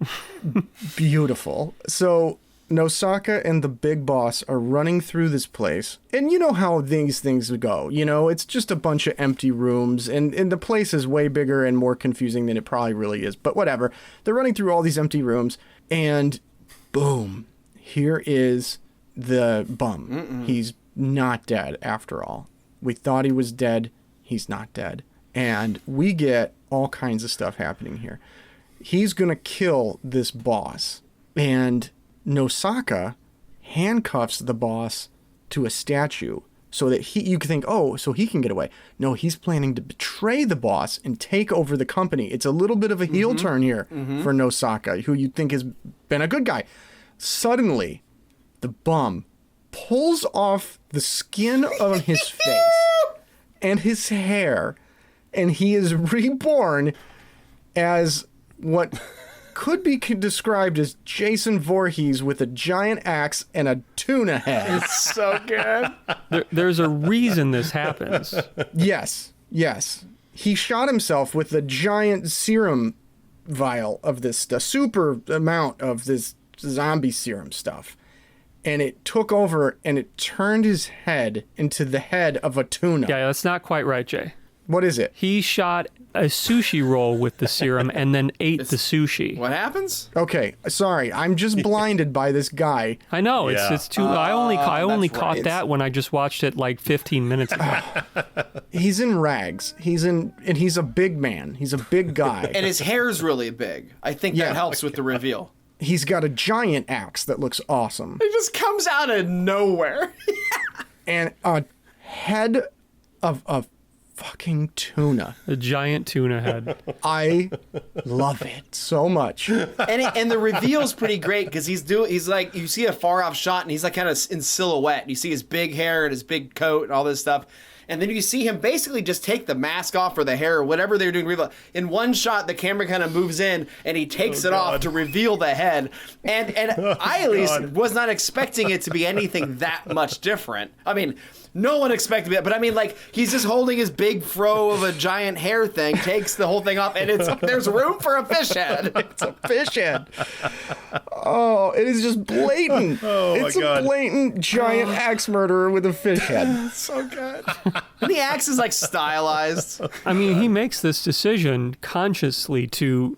beautiful. So Nosaka and the big boss are running through this place. And you know how these things go. You know, it's just a bunch of empty rooms. And the place is way bigger and more confusing than it probably really is. But whatever. They're running through all these empty rooms. And boom. Here is the bum. He's not dead after all. We thought he was dead. He's not dead. And we get all kinds of stuff happening here. He's going to kill this boss. And Nosaka handcuffs the boss to a statue so that you can think, oh, so he can get away. No, he's planning to betray the boss and take over the company. It's a little bit of a heel turn here for Nosaka, who you'd think has been a good guy. Suddenly, the bum pulls off the skin on his face and his hair, and he is reborn as what could be described as Jason Voorhees with a giant axe and a tuna head. It's so good. There's a reason this happens. Yes. He shot himself with a giant serum vial of this stuff, super amount of this zombie serum stuff. and it took over and it turned his head into the head of a tuna. Yeah, that's not quite right, Jay. What is it? He shot a sushi roll with the serum and then ate the sushi. What happens? Okay, sorry, I'm just blinded by this guy. I know, it's too... I only caught right. that when I just watched it like 15 minutes ago. He's in rags. He's a big man. He's a big guy. And his hair's really big. I think that helps with the reveal. He's got a giant axe that looks awesome. It just comes out of nowhere. And a head of a fucking tuna. A giant tuna head. I love it so much. And the reveal's pretty great because he's like, you see a far off shot and he's like kind of in silhouette. You see his big hair and his big coat and all this stuff. And then you see him basically just take the mask off or the hair or whatever they're doing. In one shot, the camera kind of moves in and he takes it off to reveal the head. And I at least was not expecting it to be anything that much different. I mean, no one expected it, but I mean, like, he's just holding his big fro of a giant hair thing, takes the whole thing off, and there's room for a fish head. It's a fish head. Oh, it is just blatant. It's a blatant giant axe murderer with a fish head. So good. And the axe is like stylized. I mean, he makes this decision consciously to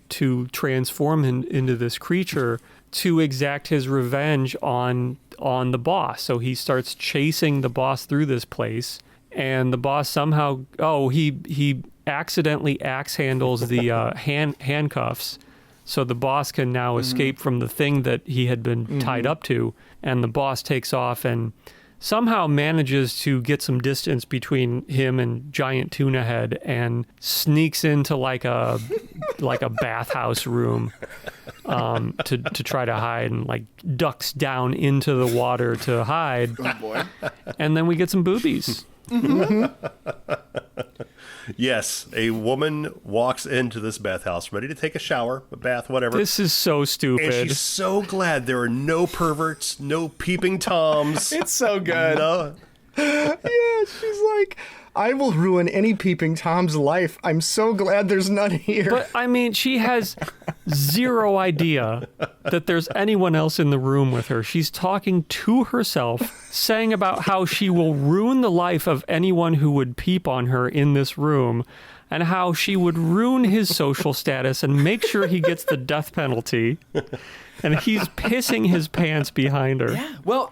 transform into this creature to exact his revenge on the boss. So he starts chasing the boss through this place, and the boss somehow he accidentally axe handles the handcuffs, so the boss can now escape from the thing that he had been tied up to, and the boss takes off and somehow manages to get some distance between him and giant tuna head and sneaks into like a bathhouse room to try to hide, and like ducks down into the water to hide. Oh boy. And then we get some boobies. Yes, a woman walks into this bathhouse ready to take a shower, a bath, whatever. This is so stupid. And she's so glad there are no perverts, no peeping toms. It's so good. No. Yeah, she's like, I will ruin any peeping Tom's life. I'm so glad there's none here. But I mean, she has zero idea that there's anyone else in the room with her. She's talking to herself, saying about how she will ruin the life of anyone who would peep on her in this room, and how she would ruin his social status and make sure he gets the death penalty. And he's pissing his pants behind her. Yeah. Well,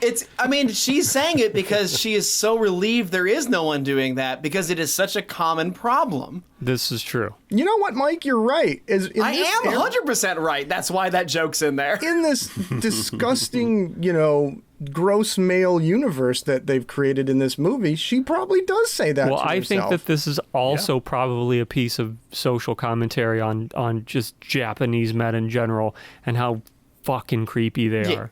she's saying it because she is so relieved there is no one doing that, because it is such a common problem. This is true. You know what, Mike? You're right. I am 100% right. That's why that joke's in there. In this disgusting, gross male universe that they've created in this movie, she probably does say that to herself. I think that this is also probably a piece of social commentary on just Japanese men in general and how fucking creepy they are.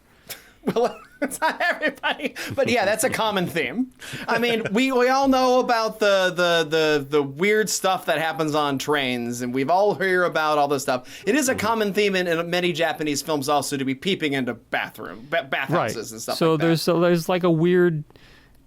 Well, it's not everybody, but yeah, that's a common theme. I mean, we all know about the weird stuff that happens on trains, and we've all heard about all this stuff. It is a common theme in many Japanese films also to be peeping into bathhouses and stuff so like that. So there's like a weird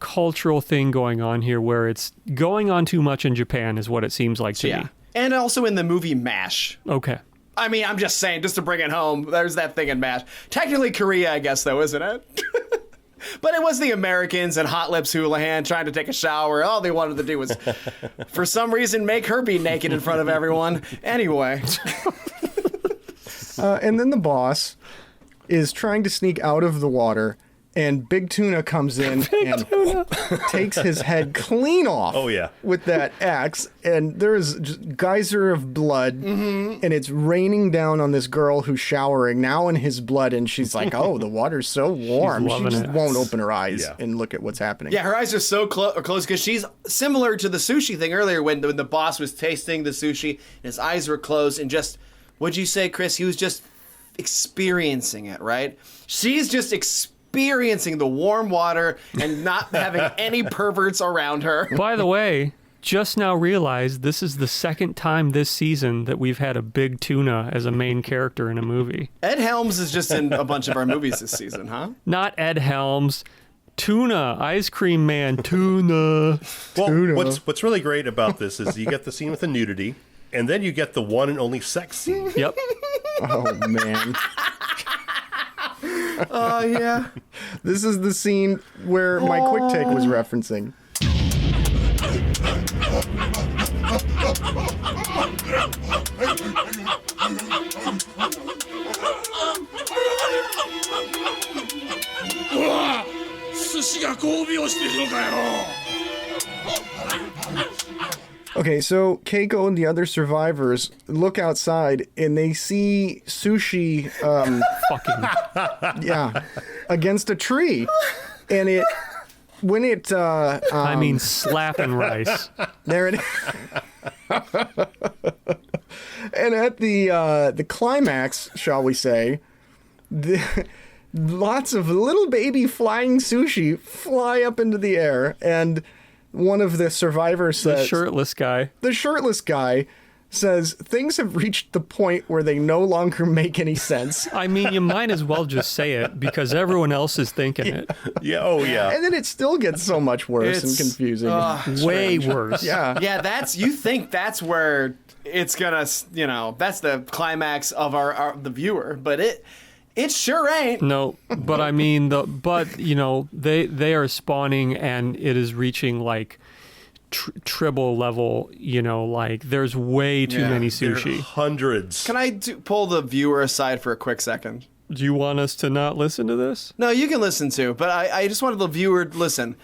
cultural thing going on here where it's going on too much in Japan is what it seems like to me. And also in the movie MASH. Okay. I mean, I'm just saying, just to bring it home, there's that thing in MASH. Technically Korea, I guess, though, isn't it? But it was the Americans and Hot Lips Houlihan trying to take a shower. All they wanted to do was, for some reason, make her be naked in front of everyone. Anyway. And then the boss is trying to sneak out of the water, and Big Tuna comes in and takes his head clean off with that axe, and there's just geyser of blood, and it's raining down on this girl who's showering now in his blood, and she's like, oh, the water's so warm. She just won't open her eyes and look at what's happening. Yeah, her eyes are so close because she's similar to the sushi thing earlier when the boss was tasting the sushi and his eyes were closed and just, what'd you say, Chris? He was just experiencing it, right? She's just experiencing the warm water and not having any perverts around her. By the way, just now realized this is the second time this season that we've had a Big Tuna as a main character in a movie. Ed Helms is just in a bunch of our movies this season, huh? Not Ed Helms. Tuna, ice cream man, tuna. Well, Tuna. what's really great about this is you get the scene with the nudity, and then you get the one and only sex scene. Yep. Oh, man. Oh, yeah. This is the scene where my quick take was referencing. Okay, so Keiko and the other survivors look outside and they see Sushi, Fucking. yeah, against a tree, and I mean, slapping rice. there it. And at the climax, shall we say, lots of little baby flying sushi fly up into the air, and one of the survivors says, The shirtless guy says, things have reached the point where they no longer make any sense. I mean, you might as well just say it because everyone else is thinking it. Yeah, oh yeah. And then it still gets so much worse and confusing. Way worse. Yeah. Yeah, you think that's where it's gonna, that's the climax of the viewer, but it sure ain't. No, but I mean, they are spawning and it is reaching like tribble level, like there's way too many There are sushi. hundreds. Can I pull the viewer aside for a quick second? Do you want us to not listen to this? No, you can listen to, but I just wanted the viewer to listen.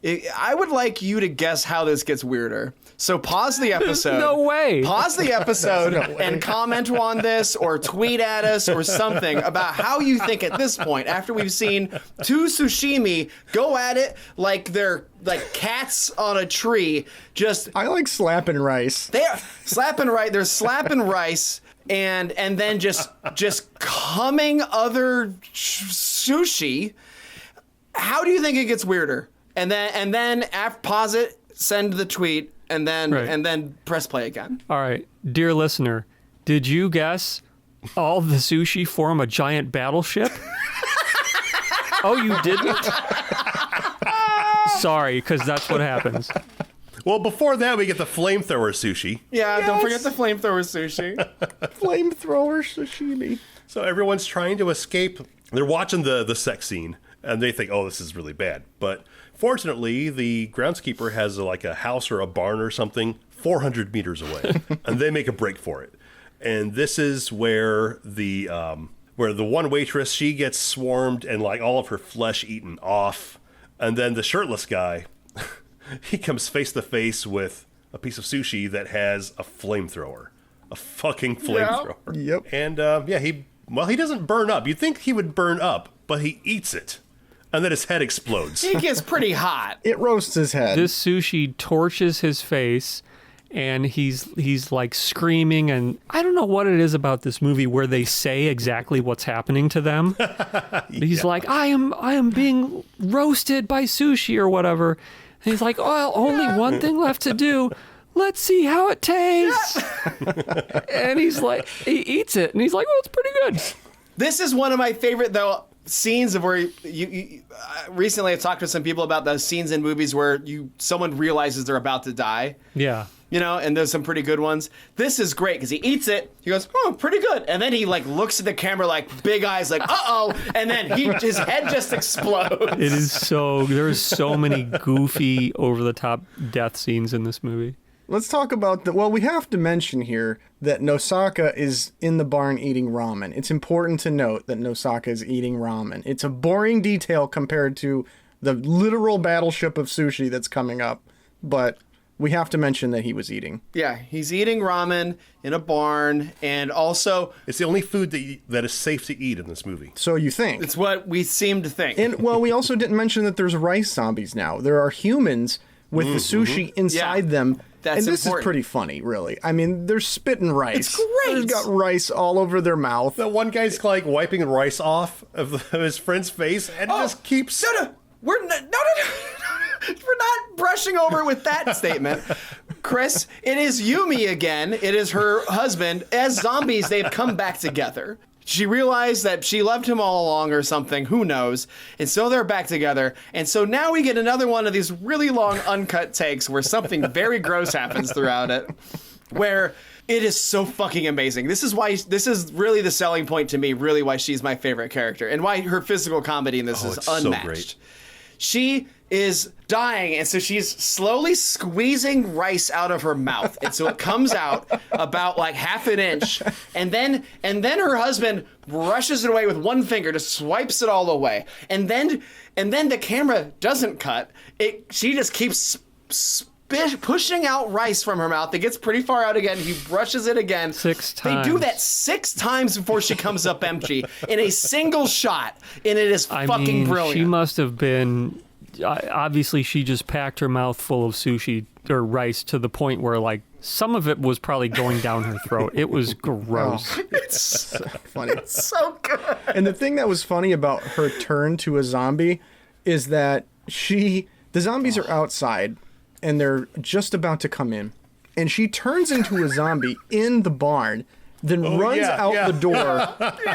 I would like you to guess how this gets weirder. So pause the episode. No way. Pause the episode and comment on this or tweet at us or something about how you think at this point, after we've seen two sushimi go at it like they're like cats on a tree, just I like slapping rice. they're slapping rice and then just coming other sushi. How do you think it gets weirder? And then pause it, send the tweet, and then press play again. All right, dear listener, did you guess all the sushi form a giant battleship? Oh, you didn't? Sorry, because that's what happens. Well, before that, we get the flamethrower sushi. Yeah, don't forget the flamethrower sushi. Flamethrower sashimi. So everyone's trying to escape. They're watching the sex scene, and they think, oh, this is really bad. But fortunately, the groundskeeper has like a house or a barn or something 400 meters away, and they make a break for it. And this is where the one waitress, she gets swarmed and like all of her flesh eaten off. And then the shirtless guy, he comes face to face with a piece of sushi that has a flamethrower. A fucking flamethrower. Yep. And he doesn't burn up. You'd think he would burn up, but he eats it. And then his head explodes. He gets pretty hot. It roasts his head. This sushi torches his face, and he's like screaming, and I don't know what it is about this movie where they say exactly what's happening to them. He's like, I am being roasted by sushi or whatever. And he's like, oh, only one thing left to do. Let's see how it tastes. And he's like, he eats it, and he's like, oh, it's pretty good. This is one of my favorite, though, scenes of where you recently I talked to some people about those scenes in movies where someone realizes they're about to die. Yeah. And there's some pretty good ones. This is great because he eats it. He goes, oh, pretty good. And then he like looks at the camera like big eyes, like, uh-oh. And then his head just explodes. It is there's so many goofy, over-the-top death scenes in this movie. Let's talk about we have to mention here that Nosaka is in the barn eating ramen. It's important to note that Nosaka is eating ramen. It's a boring detail compared to the literal battleship of sushi that's coming up, but we have to mention that he was eating. Yeah, he's eating ramen in a barn, and also It's the only food that is safe to eat in this movie. So you think. it's what we seem to think. And, we also didn't mention that there's rice zombies now. There are humans with the sushi inside them. That's and this important. is pretty funny, really. I mean, they're spitting rice. It's great. They've got rice all over their mouth. The one guy's like wiping rice off of his friend's face and just keeps... No. We're not brushing over with that statement. Chris, it is Yumi again. It is her husband. As zombies, they've come back together. She realized that she loved him all along or something. Who knows? And so they're back together. And so now we get another one of these really long uncut takes where something very gross happens throughout it. where it is so fucking amazing. This is really the selling point to me, really why she's my favorite character and why her physical comedy in this is unmatched. So great. She is dying, and so she's slowly squeezing rice out of her mouth, and so it comes out about like half an inch, and then her husband brushes it away with one finger, just swipes it all away, and then the camera doesn't cut. She just keeps pushing out rice from her mouth. It gets pretty far out again. He brushes it again. 6 times. They do that 6 times before she comes up empty in a single shot, and it is fucking brilliant. She must have been. Obviously, she just packed her mouth full of sushi or rice to the point where, like, some of it was probably going down her throat. It was gross. It's so funny. It's so good. And the thing that was funny about her turn to a zombie is that the zombies are outside and they're just about to come in. And she turns into a zombie in the barn, then runs out the door,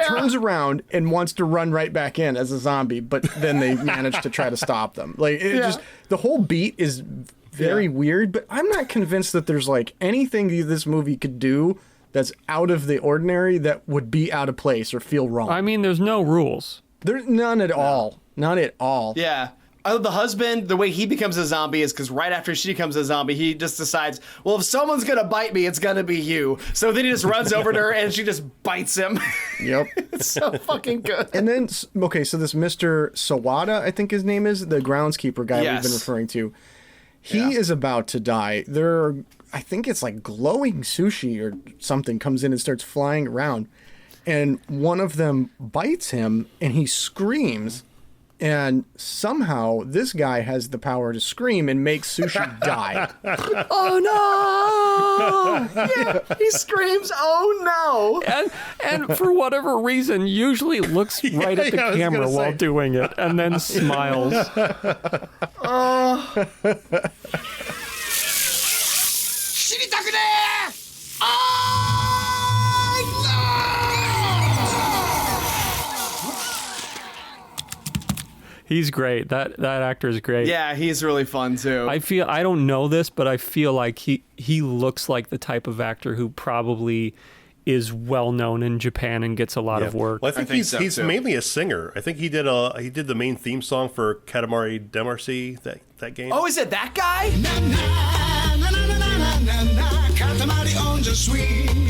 turns around, and wants to run right back in as a zombie, but then they manage to try to stop them. Like, just the whole beat is very weird, but I'm not convinced that there's, like, anything this movie could do that's out of the ordinary that would be out of place or feel wrong. I mean, there's no rules. There's none at all. None at all. Yeah. The husband, the way he becomes a zombie is because right after she becomes a zombie, he just decides, well, if someone's going to bite me, it's going to be you. So then he just runs over to her and she just bites him. Yep. It's so fucking good. And then, okay, so this Mr. Sawada, I think his name is, the groundskeeper guy we've been referring to, he is about to die. I think it's like glowing sushi or something comes in and starts flying around. And one of them bites him and he screams. And somehow this guy has the power to scream and make sushi die. Oh no! Yeah, he screams, "Oh no!" And for whatever reason, usually looks right at the camera while doing it, and then smiles. He's great. That actor is great. Yeah, he's really fun too. I don't know this, but I feel like he looks like the type of actor who probably is well known in Japan and gets a lot of work. Well, I think he's mainly a singer. I think he did the main theme song for Katamari Damacy, that game. Oh, is it that guy? Katamari on the swing.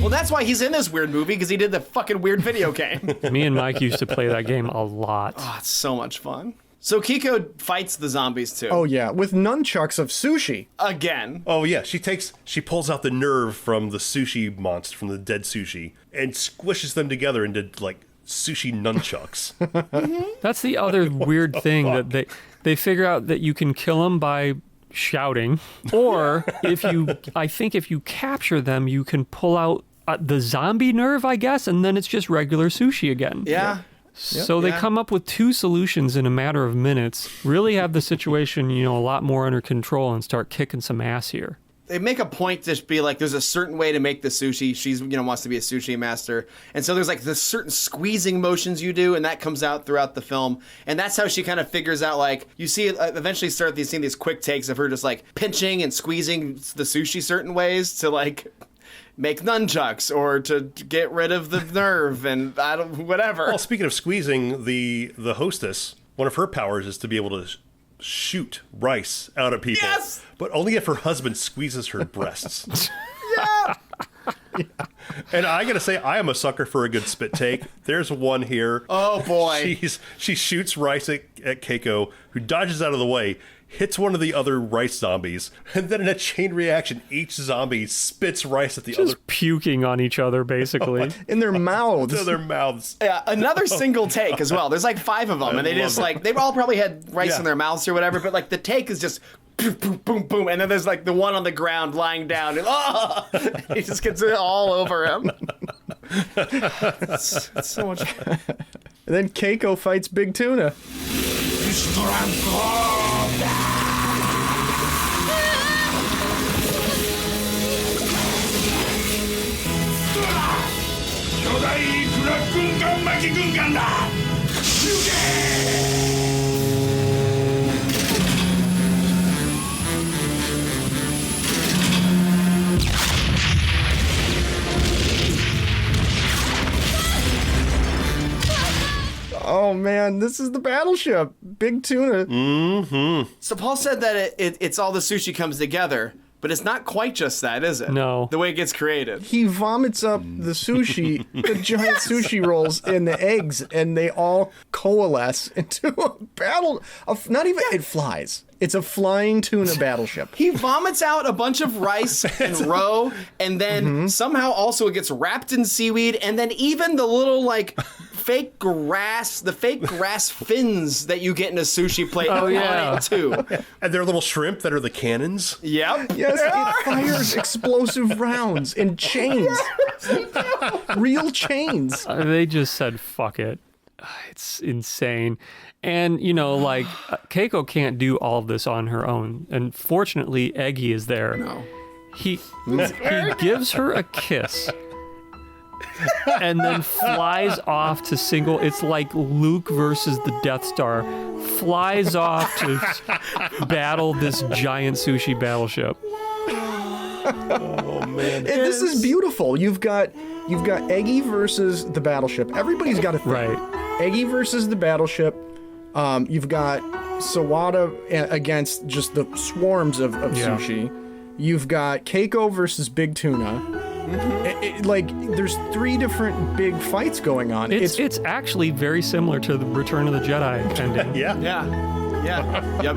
Well, that's why he's in this weird movie, because he did the fucking weird video game. Me and Mike used to play that game a lot. Oh, it's so much fun. So Kiko fights the zombies too. Oh yeah, with nunchucks of sushi. Again. Oh yeah, she pulls out the nerve from the sushi monster, from the dead sushi, and squishes them together into like sushi nunchucks. That's the other weird thing that they figure out that you can kill them by shouting, or if you capture them, you can pull out the zombie nerve, I guess, and then it's just regular sushi again. Yeah. So they come up with 2 solutions in a matter of minutes, really have the situation, a lot more under control and start kicking some ass here. They make a point to be like, there's a certain way to make the sushi. She's, wants to be a sushi master. And so there's like this certain squeezing motions you do, and that comes out throughout the film. And that's how she kind of figures out, like, you see eventually start seeing these quick takes of her just like pinching and squeezing the sushi certain ways to like make nunchucks or to get rid of the nerve and whatever. Well, speaking of squeezing, the hostess, one of her powers is to be able to shoot rice out of people. Yes! But only if her husband squeezes her breasts. Yeah! And I gotta say, I am a sucker for a good spit take. There's one here. Oh boy. She shoots rice at Keiko, who dodges out of the way, hits one of the other rice zombies, and then in a chain reaction, each zombie spits rice at the other. Just puking on each other, basically. In their mouths. To their mouths. Yeah, another single take as well. There's like 5 of them, and they just like, they've all probably had rice in their mouths or whatever, but like the take is just boom, boom, boom, boom, and then there's like the one on the ground lying down, and he just gets it all over him. It's so much fun. And then Keiko fights Big Tuna. Oh man, this is the battleship, Big Tuna. So Paul said that it's all the sushi comes together, but it's not quite just that, is it? No. The way it gets created. He vomits up the sushi, the giant sushi rolls, and the eggs, and they all coalesce into a battle. It flies. It's a flying tuna battleship. He vomits out a bunch of rice and roe, and then somehow also it gets wrapped in seaweed, and then even the little fake grass fins that you get in a sushi plate Oh, yeah. on it too. And they're little shrimp that are the cannons. Yep. Yes, it fires explosive rounds in chains. Real chains. They just said, fuck it. It's insane. And, Keiko can't do all of this on her own. And fortunately, Eggy is there. No. He gives her a kiss and then flies off to single. It's like Luke versus the Death Star. Flies off to battle this giant sushi battleship. Oh man. And this is beautiful. You've got Eggy versus the battleship. Everybody's got a thing. Right. Eggy versus the battleship. You've got Sawada against just the swarms of sushi. You've got Keiko versus Big Tuna. There's 3 different big fights going on. It's actually very similar to the Return of the Jedi ending. Yeah. Yep.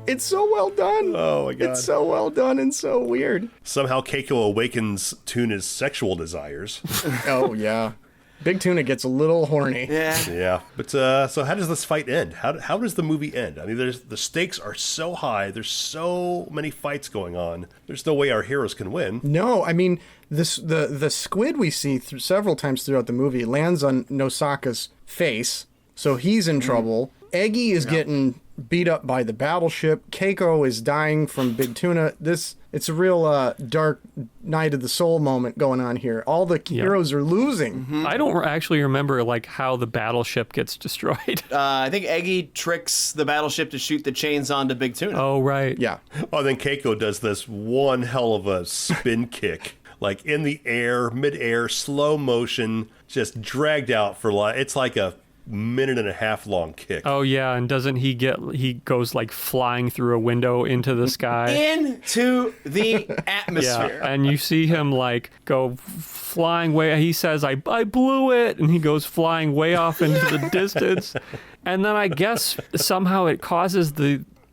It's so well done. Oh my god. It's so well done and so weird. Somehow Keiko awakens Tuna's sexual desires. Oh yeah. Big Tuna gets a little horny. Yeah. Yeah. But so how does this fight end? How does the movie end? I mean, the stakes are so high. There's so many fights going on. There's no way our heroes can win. No, I mean the squid we see several times throughout the movie lands on Nosaka's face, so he's in trouble. Eggy is getting beat up by the battleship. Keiko is dying from Big Tuna. It's a real dark night of the soul moment going on here. All the heroes are losing. I don't actually remember how the battleship gets destroyed. I think Eggy tricks the battleship to shoot the chains onto Big Tuna. Oh, right. Yeah. Oh, then Keiko does this one hell of a spin kick, like in the air, midair, slow motion, just dragged out for it's like a minute and a half long kick. Oh yeah, and doesn't he goes flying through a window into the sky? Into the atmosphere. Yeah, and you see him go flying way. He says, I blew it, and he goes flying way off into the distance. And then I guess somehow it causes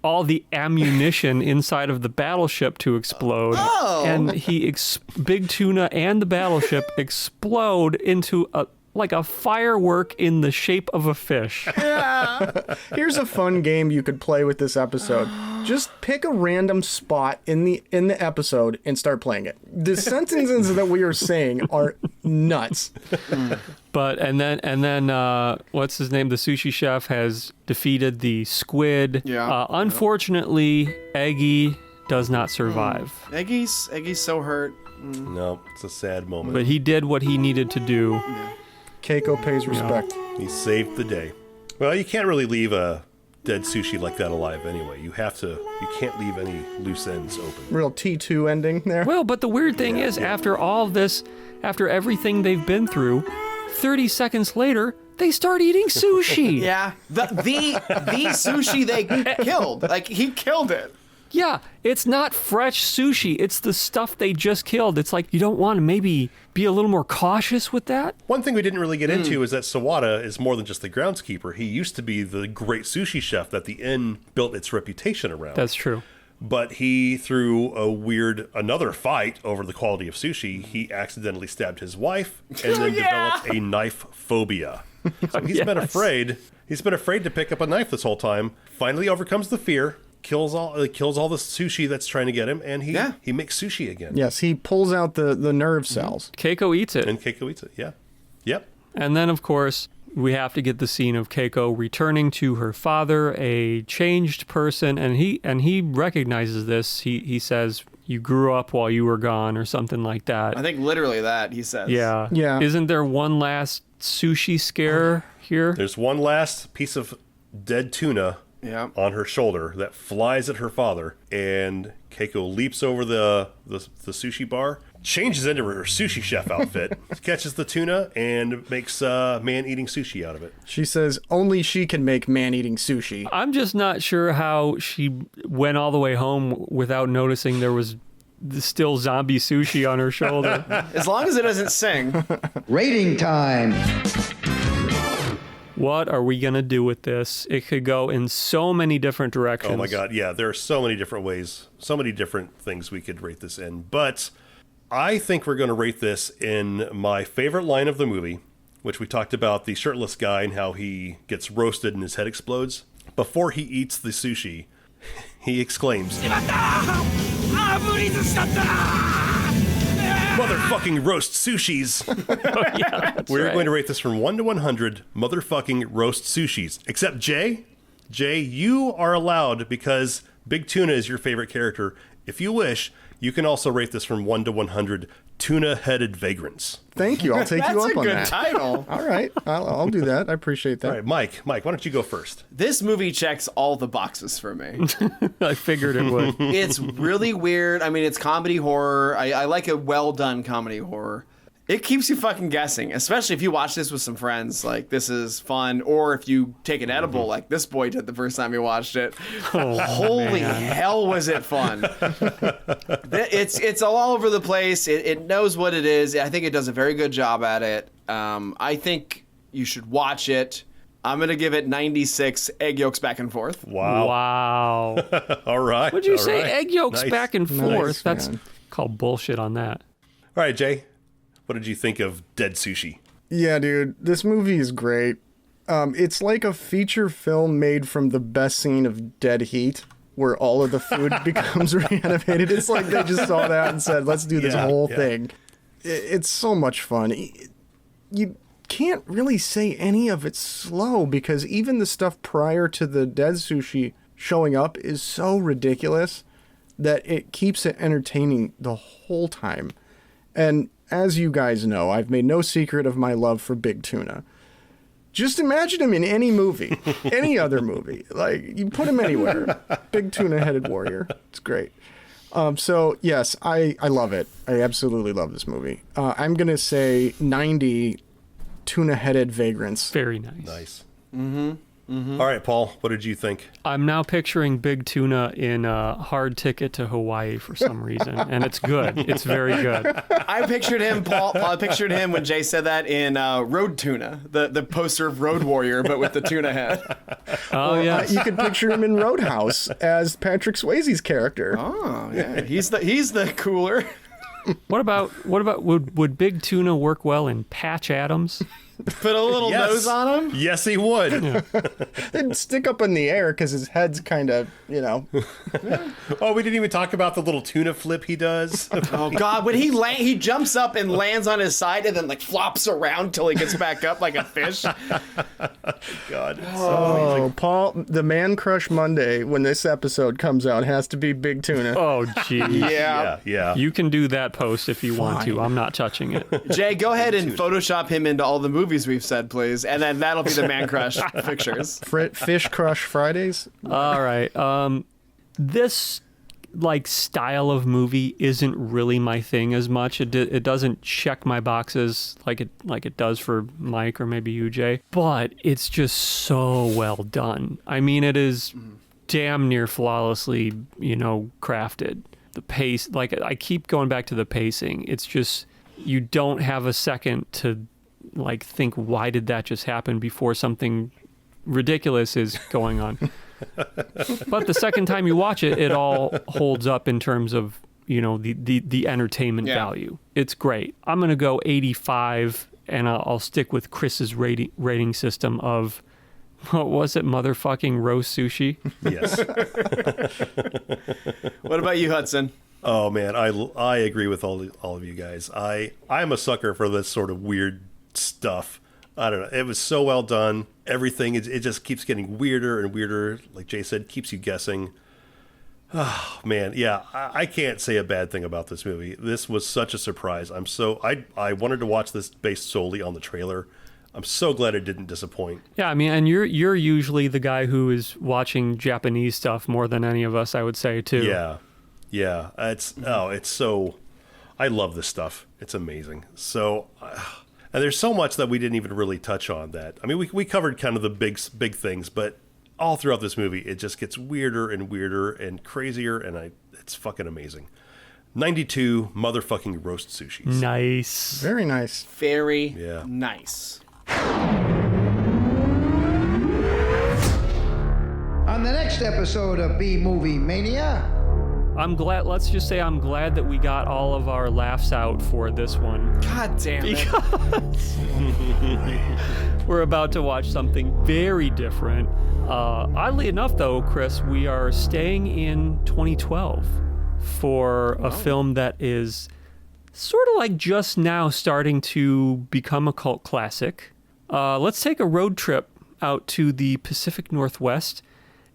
all the ammunition inside of the battleship to explode. Oh. And Big Tuna and the battleship explode into a firework in the shape of a fish. Yeah. Here's a fun game you could play with this episode. Just pick a random spot in the episode and start playing it. The sentences that we are saying are nuts. But and then what's his name? The sushi chef has defeated the squid. Yeah. Unfortunately, Eggy does not survive. Eggy's so hurt. No, it's a sad moment. But he did what he needed to do. Yeah. Keiko pays respect. He saved the day. Well, you can't really leave a dead sushi like that alive anyway. You can't leave any loose ends open. Real T2 ending there. Well, but the weird thing is, after all of this, after everything they've been through, 30 seconds later, they start eating sushi. Yeah. The sushi they killed. He killed it. Yeah, it's not fresh sushi. It's the stuff they just killed. It's you don't want to maybe be a little more cautious with that? One thing we didn't really get into is that Sawada is more than just the groundskeeper. He used to be the great sushi chef that the inn built its reputation around. That's true. But through another fight over the quality of sushi, he accidentally stabbed his wife and then developed a knife phobia. So he's been afraid. He's been afraid to pick up a knife this whole time. Finally overcomes the fear. Kills all the sushi that's trying to get him, and he makes sushi again. Yes, he pulls out the nerve cells. Keiko eats it. And Keiko eats it, yeah. Yep. And then, of course, we have to get the scene of Keiko returning to her father, a changed person, and he recognizes this. He says, you grew up while you were gone or something like that. I think literally that, he says. Yeah. Yeah. Isn't there one last sushi scare here? There's one last piece of dead tuna Yeah. on her shoulder that flies at her father, and Keiko leaps over the sushi bar, changes into her sushi chef outfit, catches the tuna, and makes man-eating sushi out of it. She says only she can make man-eating sushi. I'm just not sure how she went all the way home without noticing there was still zombie sushi on her shoulder. As long as it doesn't sing. Rating time. What are we going to do with this? It could go in so many different directions. Oh my god, yeah, there are so many different ways, so many different things we could rate this in, but I think we're going to rate this in my favorite line of the movie, which we talked about, the shirtless guy and how he gets roasted and his head explodes. Before he eats the sushi, he exclaims, "Motherfucking roast sushis!" Oh, yeah, that's We're right. going to rate this from 1 to 100 motherfucking roast sushis. Except Jay, you are allowed, because Big Tuna is your favorite character. If you wish, you can also rate this from 1 to 100 tuna-headed vagrants. Thank you. I'll take That's you a up on good that. title. All right. I'll do that. I appreciate that. All right, Mike, why don't you go first? This movie checks all the boxes for me. I figured it would. It's really weird. I mean, it's comedy horror. I like a well-done comedy horror. It keeps you fucking guessing, especially if you watch this with some friends. Like, this is fun. Or if you take an edible, like this boy did the first time he watched it. Holy hell, was it fun. It's all over the place. It knows what it is. I think it does a very good job at it. I think you should watch it. I'm going to give it 96 egg yolks back and forth. Wow. All right. What'd you all say? right. Egg yolks Nice. back and forth. Nice, That's man. called bullshit on that. All right, Jay, what did you think of Dead Sushi? Yeah, dude, this movie is great. It's like a feature film made from the best scene of Dead Heat, where all of the food becomes reanimated. It's like they just saw that and said, let's do this whole thing. It's so much fun. You can't really say any of it's slow, because even the stuff prior to the Dead Sushi showing up is so ridiculous that it keeps it entertaining the whole time. And as you guys know, I've made no secret of my love for Big Tuna. Just imagine him in any movie, any other movie. Like, you put him anywhere. Big tuna-headed warrior. It's great. So, yes, I love it. I absolutely love this movie. I'm going to say 90 tuna-headed vagrants. Very nice. Nice. All right, Paul, what did you think? I'm now picturing Big Tuna in a Hard Ticket to Hawaii for some reason, and it's good. It's very good. I pictured him, Paul. I pictured him when Jay said that in Road Tuna, the poster of Road Warrior, but with the tuna head. Oh yeah. You could picture him in Roadhouse as Patrick Swayze's character. Oh yeah, he's the cooler. What about would Big Tuna work well in Patch Adams? Put a little Yes. nose on him. Yes, he would. It'd stick up in the air because his head's kind of, Oh, we didn't even talk about the little tuna flip he does. Oh God, when he jumps up and lands on his side and then like flops around till he gets back up like a fish. God. It's Oh, Paul, the Man Crush Monday, when this episode comes out, has to be Big Tuna. Oh gee. yeah. You can do that post if you want to. I'm not touching it. Jay, go ahead and Photoshop him into all the movies we've said, please, and then that'll be the Man Crush pictures. Fish Crush Fridays. All right. This like style of movie isn't really my thing as much. It doesn't check my boxes like it does for Mike or maybe you, Jay. But it's just so well done. I mean, it is damn near flawlessly, crafted. The pace, like I keep going back to the pacing. It's just you don't have a second to like think, why did that just happen before something ridiculous is going on. But the second time you watch it, it all holds up in terms of, the entertainment value. It's great. I'm going to go 85, and I'll stick with Chris's rating system of, what was it, motherfucking roast sushi? Yes. What about you, Hutson? Oh man, I agree with all of you guys. I'm a sucker for this sort of weird stuff. I don't know. It was so well done. Everything it just keeps getting weirder and weirder. Like Jay said, keeps you guessing. Oh, man, yeah, I can't say a bad thing about this movie. This was such a surprise. I wanted to watch this based solely on the trailer. I'm so glad it didn't disappoint. Yeah, I mean, and you're usually the guy who is watching Japanese stuff more than any of us, I would say, too. Yeah. It's so. I love this stuff. It's amazing. So, and there's so much that we didn't even really touch on. That I mean, we covered kind of the big things, but all throughout this movie, it just gets weirder and crazier, and it's fucking amazing. 92 motherfucking roast sushis. Nice. Very nice. Very Yeah. nice. On the next episode of B-Movie Mania, Let's just say I'm glad that we got all of our laughs out for this one. God damn it. We're about to watch something very different. Oddly enough, though, Chris, we are staying in 2012 for a film that is sort of like just now starting to become a cult classic. Let's take a road trip out to the Pacific Northwest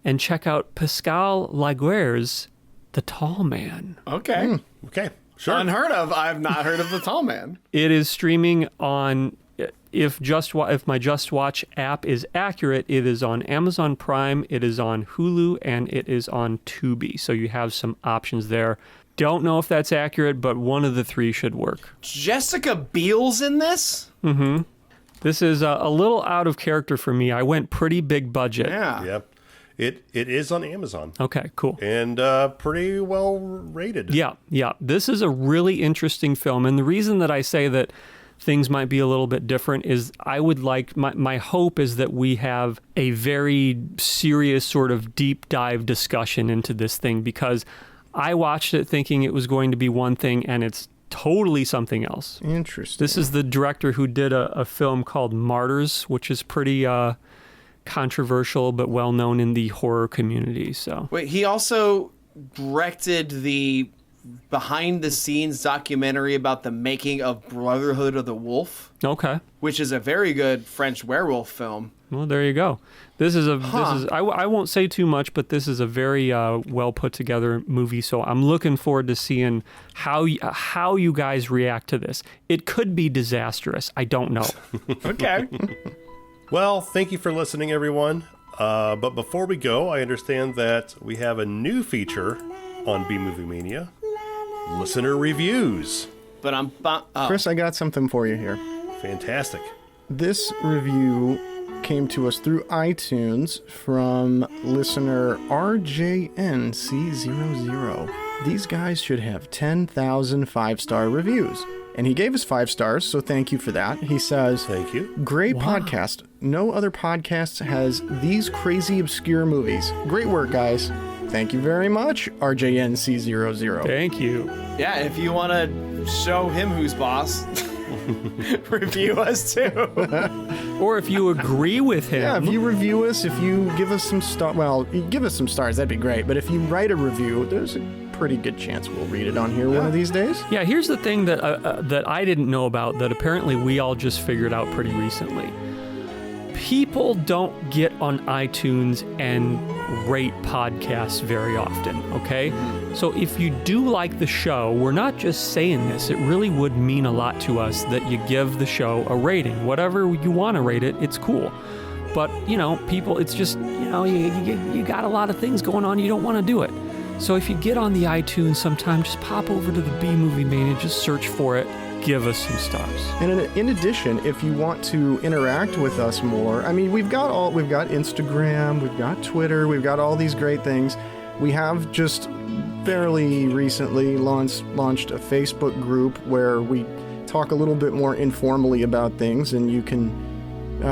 and check out Pascal Laugière's The Tall Man. Okay. Okay, sure. Unheard of. I've not heard of The Tall Man. It is streaming on, if my Just Watch app is accurate, it is on Amazon Prime, it is on Hulu, and it is on Tubi. So you have some options there. Don't know if that's accurate, but one of the three should work. Jessica Biel's in this? Mm-hmm. This is a little out of character for me. I went pretty big budget. Yeah. Yep. It is on Amazon. Okay, cool. And pretty well rated. Yeah. This is a really interesting film. And the reason that I say that things might be a little bit different is I would like, my hope is that we have a very serious sort of deep dive discussion into this thing, because I watched it thinking it was going to be one thing and it's totally something else. Interesting. This is the director who did a film called Martyrs, which is pretty controversial but well known in the horror community. So Wait, he also directed the behind-the-scenes documentary about the making of Brotherhood of the Wolf. Okay. Which is a very good French werewolf film. Well, there you go. This is I won't say too much, but this is a very well put together movie. So I'm looking forward to seeing how you guys react to this. It could be disastrous. I don't know. Okay. Well, thank you for listening, everyone. But before we go, I understand that we have a new feature on B-Movie Mania. Listener reviews. But Chris, I got something for you here. Fantastic. This review came to us through iTunes from listener RJNC00. These guys should have 10,000 5-star reviews. And he gave us 5 stars, so thank you for that. He says, Thank you. Great podcast. No other podcast has these crazy obscure movies. Great work, guys. Thank you very much, RJNC00. Thank you. Yeah, if you want to show him who's boss, review us too. Or if you agree with him. Yeah, if you review us, if you give us some give us some stars, that'd be great. But if you write a review, there's a pretty good chance we'll read it on here one of these days. Yeah, here's the thing that I didn't know about that apparently we all just figured out pretty recently. People don't get on iTunes and rate podcasts very often, okay? So if you do like the show, we're not just saying this, it really would mean a lot to us that you give the show a rating. Whatever you want to rate it, it's cool. But, people, it's just, you got a lot of things going on, you don't want to do it. So if you get on the iTunes sometime, just pop over to the B-Movie Mania, just search for it, give us some stars. And in addition, if you want to interact with us more, I mean, we've got Instagram, we've got Twitter, we've got all these great things. We have just fairly recently launched a Facebook group where we talk a little bit more informally about things, and you can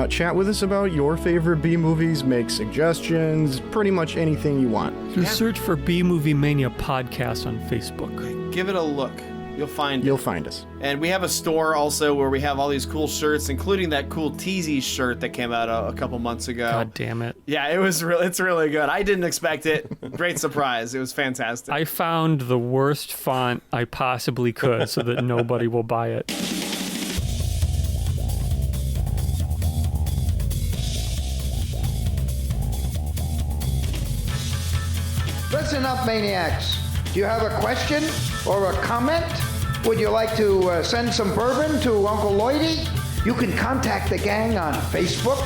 chat with us about your favorite B-movies, make suggestions, pretty much anything you want. Just search for B-Movie Mania Podcast on Facebook. Give it a look. You'll find us. And we have a store also where we have all these cool shirts, including that cool Teasy shirt that came out a couple months ago. God damn it. Yeah, it's really good. I didn't expect it. Great surprise. It was fantastic. I found the worst font I possibly could so that nobody will buy it. Let's Listen up, maniacs. Do you have a question or a comment? Would you like to send some bourbon to Uncle Lloydie? You can contact the gang on Facebook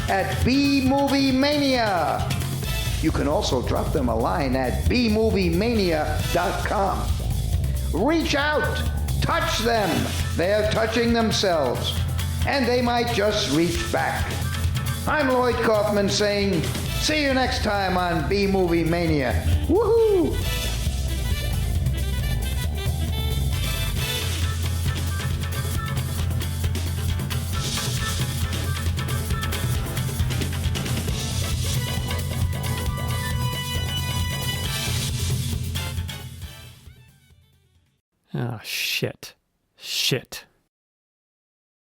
at B-Movie Mania. You can also drop them a line at bmoviemania.com. Reach out. Touch them. They're touching themselves. And they might just reach back. I'm Lloyd Kaufman saying, see you next time on B-Movie Mania. Woohoo! Oh, shit. Shit.